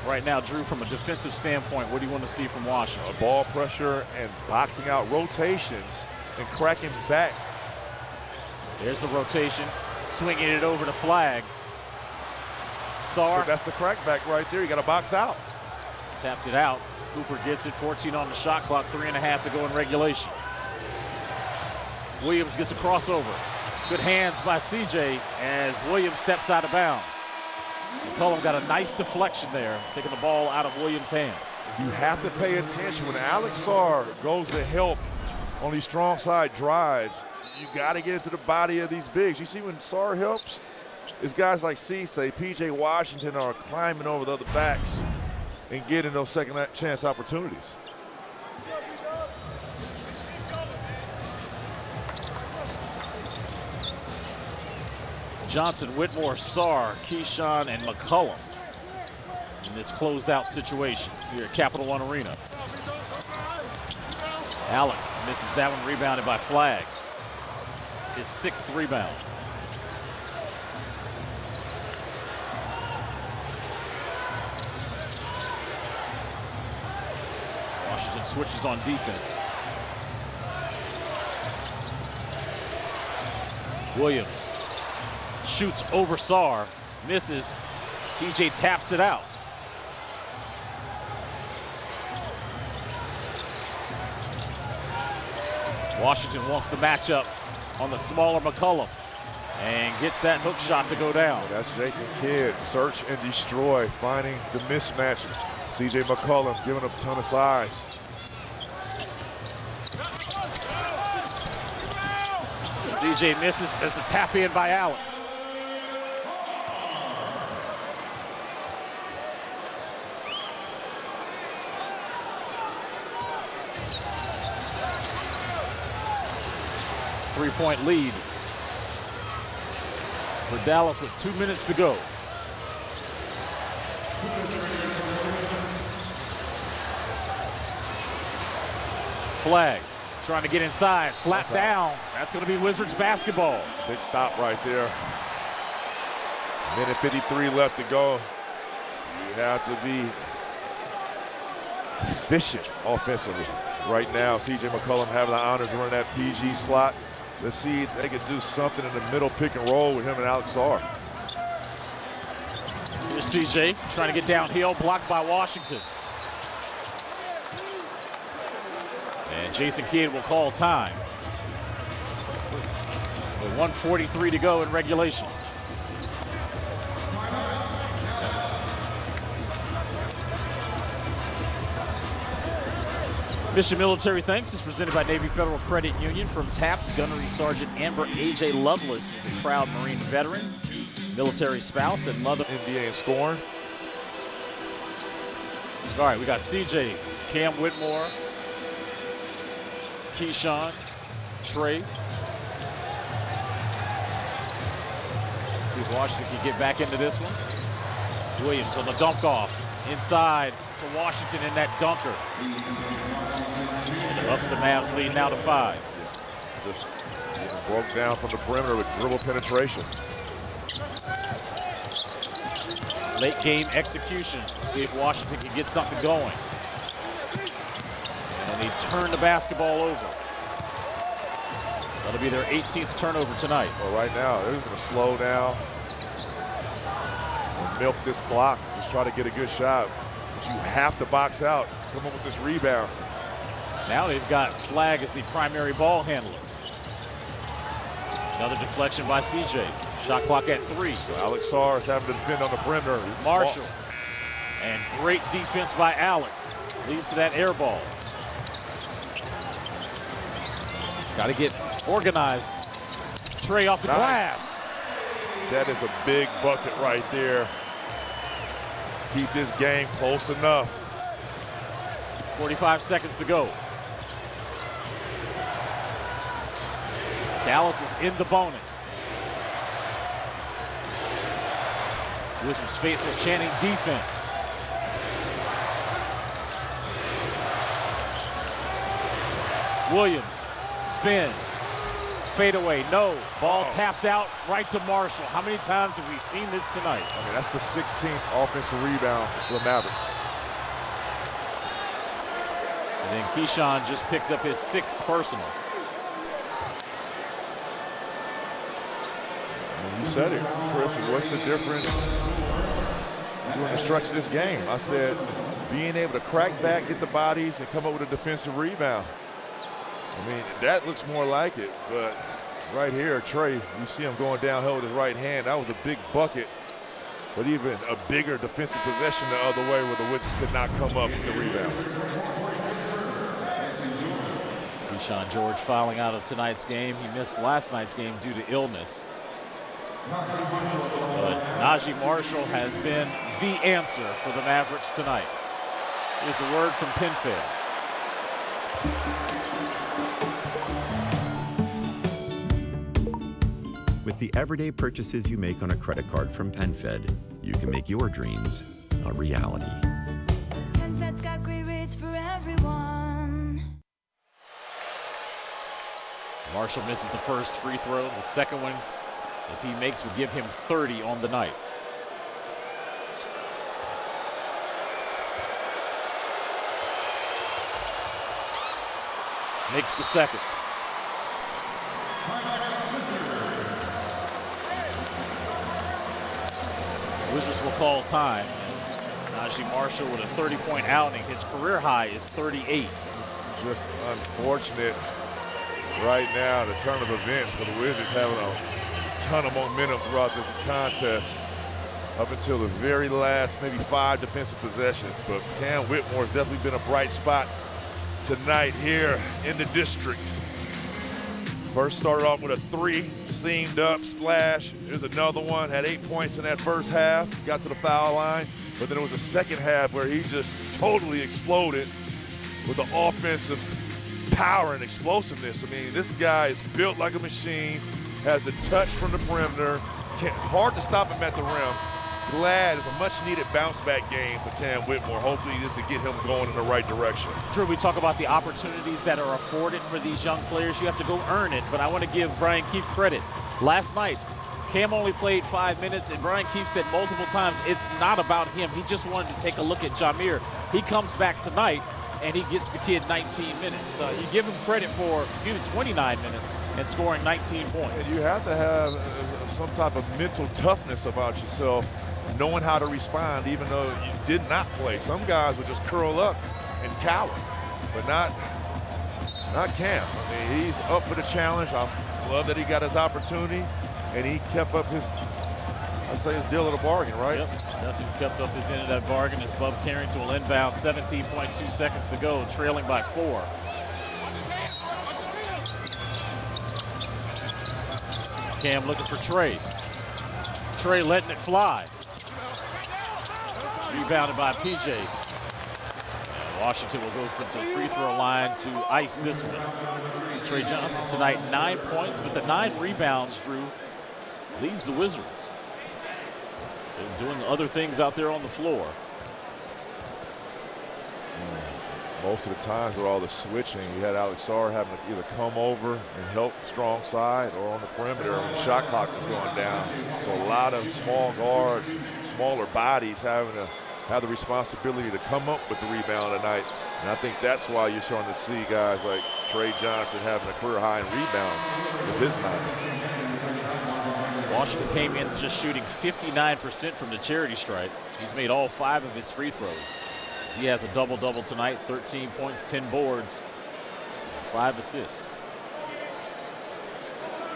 Right now, Drew, from a defensive standpoint, what do you want to see from Washington? Ball pressure and boxing out rotations and cracking back. There's the rotation, swinging it over to Flag. Sarr. But that's the crackback right there. You got to box out. Tapped it out. Cooper gets it, 14 on the shot clock, 3.5 to go in regulation. Williams gets a crossover. Good hands by CJ as Williams steps out of bounds. McCollum got a nice deflection there, taking the ball out of Williams' hands. You have to pay attention. When Alex Sarr goes to help on these strong side drives, you got to get into the body of these bigs. You see when Sarr helps, it's guys like Cisse, PJ Washington are climbing over the other backs and getting those second chance opportunities. Johnson, Whitmore, Sarr, Keyshawn, and McCollum in this closeout situation here at Capital One Arena. Alex misses that one, rebounded by Flag. His 6th rebound. Washington switches on defense. Williams shoots over Sarr, misses. TJ taps it out. Washington wants the matchup on the smaller McCollum and gets that hook shot to go down. That's Jason Kidd, search and destroy, finding the mismatch. CJ McCollum giving up a ton of size. CJ misses. There's a tap in by Alex. Three-point lead for Dallas with 2 minutes to go. Flag trying to get inside, slapped down. That's going to be Wizards basketball. Big stop right there. Minute 53 left to go. You have to be efficient offensively. Right now, CJ McCollum having the honors running that PG slot. Let's see if they can do something in the middle pick and roll with him and Alex Sarr. Here's CJ trying to get downhill, blocked by Washington. And Jason Kidd will call time. With 1:43 to go in regulation. Mission Military Thanks is presented by Navy Federal Credit Union. From TAPS, Gunnery Sergeant Amber A.J. Lovelace is a proud Marine veteran, military spouse, and mother. NBA and scoring. All right, we got CJ, Cam Whitmore, Keyshawn, Trey. See if Washington can get back into this one. Williams on the dunk off. Inside to Washington in that dunker. Ups the Mavs lead now to 5. Just broke down from the perimeter with dribble penetration. Late game execution. See if Washington can get something going. And he turned the basketball over. That'll be their 18th turnover tonight. Well, right now, they're just going to slow down and milk this clock. Just try to get a good shot. But you have to box out, come up with this rebound. Now they've got Flag as the primary ball handler. Another deflection by CJ. Shot clock at 3. So Alex Sarr is having to defend on the perimeter. Marshall. And great defense by Alex. Leads to that air ball. Got to get organized. Trey off the glass. That is a big bucket right there. Keep this game close enough. 45 seconds to go. Dallas is in the bonus. Wizards faithful Channing defense. Williams spins. Fadeaway, no. Ball tapped out right to Marshall. How many times have we seen this tonight? I mean, that's the 16th offensive rebound for the Mavericks. And then Keyshawn just picked up his 6th personal. You said it, Chris. What's the difference during the stretch of this game? I said being able to crack back, get the bodies, and come up with a defensive rebound. I mean, that looks more like it, but right here, Trey, you see him going downhill with his right hand. That was a big bucket, but even a bigger defensive possession the other way where the Wizards could not come up with the rebound. Keyshawn George fouling out of tonight's game. He missed last night's game due to illness. But Najee Marshall has been the answer for the Mavericks tonight. Here's a word from Pinfield. With the everyday purchases you make on a credit card from PenFed, you can make your dreams a reality. PenFed's got great rates for everyone. Marshall misses the first free throw. The second one, if he makes, would give him 30 on the night. Makes the second. Wizards will call time as Najee Marshall with a 30-point outing. His career high is 38. Just unfortunate right now, the turn of events for the Wizards having a ton of momentum throughout this contest up until the very last maybe 5 defensive possessions. But Cam Whitmore has definitely been a bright spot tonight here in the district. First started off with a 3, seamed up, splash. Here's another one, had 8 points in that first half, got to the foul line. But then it was a second half where he just totally exploded with the offensive power and explosiveness. I mean, this guy is built like a machine, has the touch from the perimeter, hard to stop him at the rim. Glad it's a much-needed bounce-back game for Cam Whitmore. Hopefully this could get him going in the right direction. Drew, we talk about the opportunities that are afforded for these young players. You have to go earn it, but I want to give Brian Keefe credit. Last night, Cam only played 5 minutes, and Brian Keefe said multiple times it's not about him. He just wanted to take a look at Jameer. He comes back tonight, and he gets the kid 19 minutes. You give him credit for, 29 minutes and scoring 19 points. And you have to have some type of mental toughness about yourself, knowing how to respond even though you did not play. Some guys would just curl up and cower, but not Cam. I mean, he's up for the challenge. I love that he got his opportunity, and he kept up his, I'd say, his deal of the bargain, right? Yep, definitely kept up his end of that bargain as Bub Carrington will inbound, 17.2 seconds to go, trailing by 4. Cam looking for Trey. Trey letting it fly. Rebounded by PJ. And Washington will go for the free throw line to ice this one. Trey Johnson tonight 9 points, but the 9 rebounds, Drew, leads the Wizards. So doing other things out there on the floor. Most of the times with all the switching, you had Alex Sarr having to either come over and help strong side or on the perimeter when the shot clock was going down. So a lot of small guards, smaller bodies having to have the responsibility to come up with the rebound tonight. And I think that's why you're starting to see guys like Trey Johnson having a career high in rebounds with his night. Washington came in just shooting 59% from the charity stripe. He's made all 5 of his free throws. He has a double-double tonight, 13 points, 10 boards, 5 assists.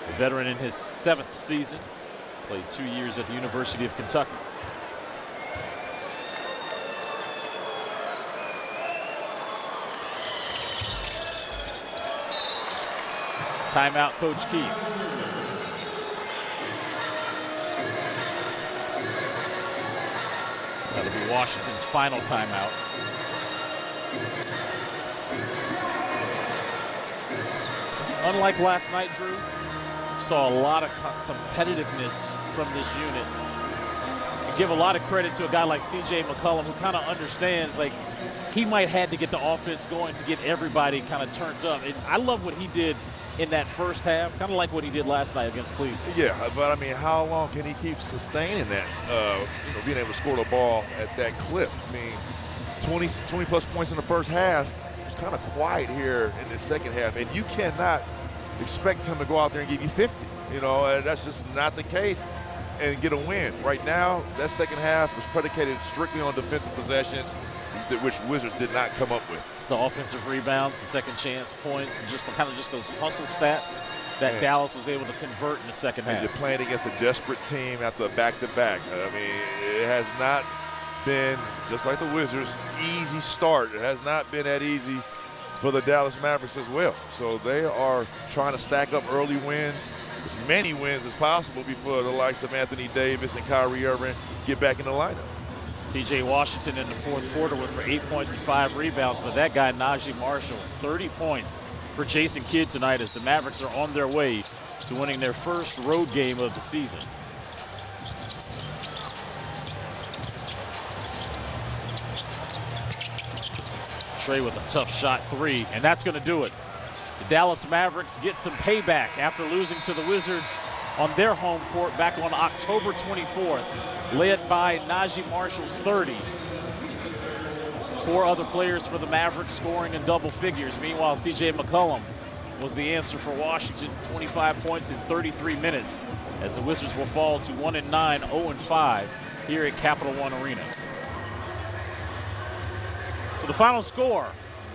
A veteran in his 7th season, played 2 years at the University of Kentucky. Timeout, Coach Keefe. That'll be Washington's final timeout. Unlike last night, Drew, saw a lot of competitiveness from this unit. I give a lot of credit to a guy like C.J. McCollum, who kind of understands, like, he might have to get the offense going to get everybody kind of turned up. And I love what he did in that first half, kind of like what he did last night against Cleveland. Yeah, but I mean, how long can he keep sustaining that, being able to score the ball at that clip? I mean, 20 plus points in the first half. It's kind of quiet here in the second half, and you cannot expect him to go out there and give you 50. And that's just not the case and get a win. Right now, that second half was predicated strictly on defensive possessions, which Wizards did not come up with. It's the offensive rebounds, the second chance points, and just those hustle stats that Dallas was able to convert in the second half. You're playing against a desperate team at the back-to-back. I mean, it has not been, just like the Wizards, easy start. It has not been that easy for the Dallas Mavericks as well. So they are trying to stack up early wins, as many wins as possible before the likes of Anthony Davis and Kyrie Irving get back in the lineup. P.J. Washington in the fourth quarter went for 8 points and 5 rebounds, but that guy, Najee Marshall, 30 points for Jason Kidd tonight as the Mavericks are on their way to winning their first road game of the season. Trey with a tough shot three, and that's going to do it. The Dallas Mavericks get some payback after losing to the Wizards on their home court back on October 24th, led by Najee Marshall's 30. 4 other players for the Mavericks scoring in double figures. Meanwhile, C.J. McCollum was the answer for Washington, 25 points in 33 minutes, as the Wizards will fall to 1-9, 0-5 here at Capital One Arena. So the final score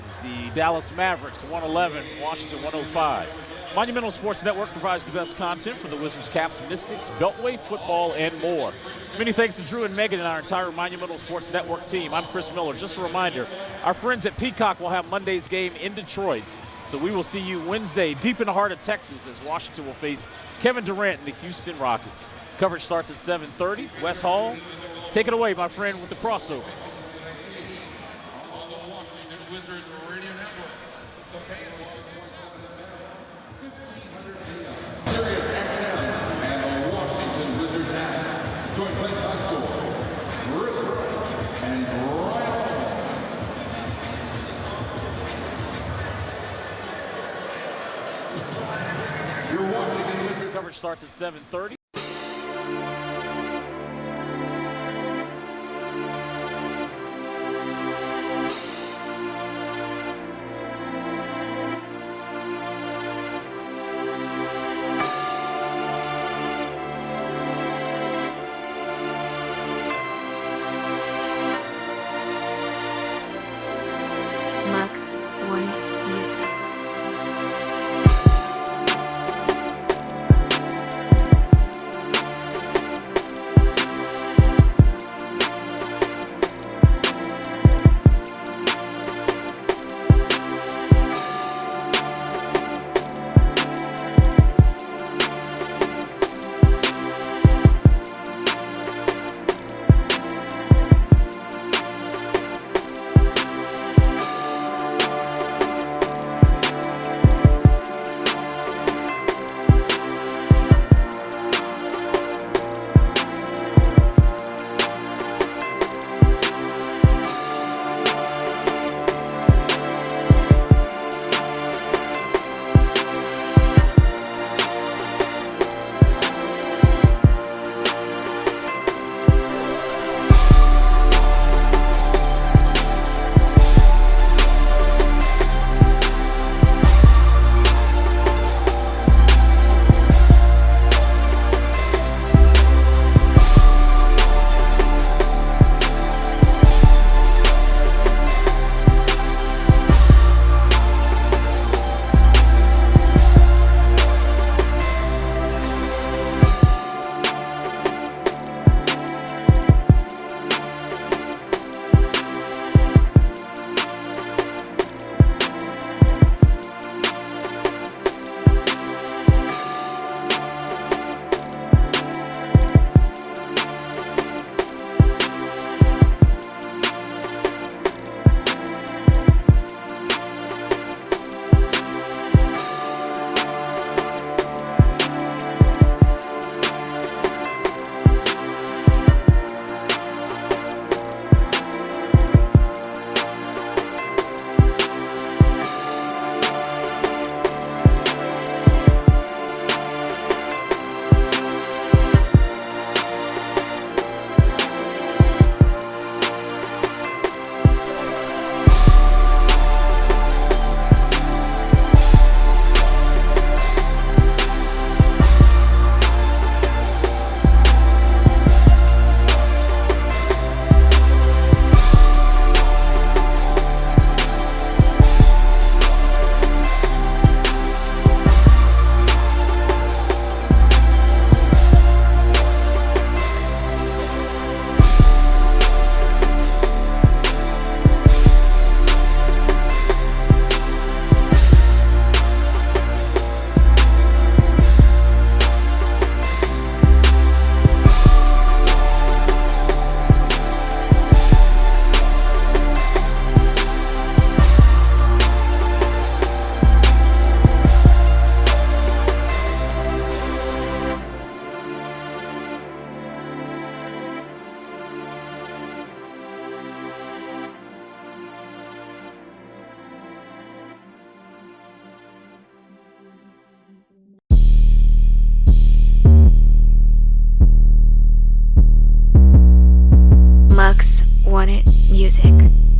is the Dallas Mavericks 111, Washington 105. Monumental Sports Network provides the best content for the Wizards, Caps, Mystics, Beltway, football, and more. Many thanks to Drew and Megan and our entire Monumental Sports Network team. I'm Chris Miller. Just a reminder, our friends at Peacock will have Monday's game in Detroit. So we will see you Wednesday deep in the heart of Texas as Washington will face Kevin Durant and the Houston Rockets. Coverage starts at 7:30. Wes Hall, take it away, my friend, with the crossover. Wizards Radio Network. Sirius XM and the Washington Wizards app. Jointly by Chris Wright and Brian. Your Washington Wizards Coverage starts at 7:30. Max One Music. music.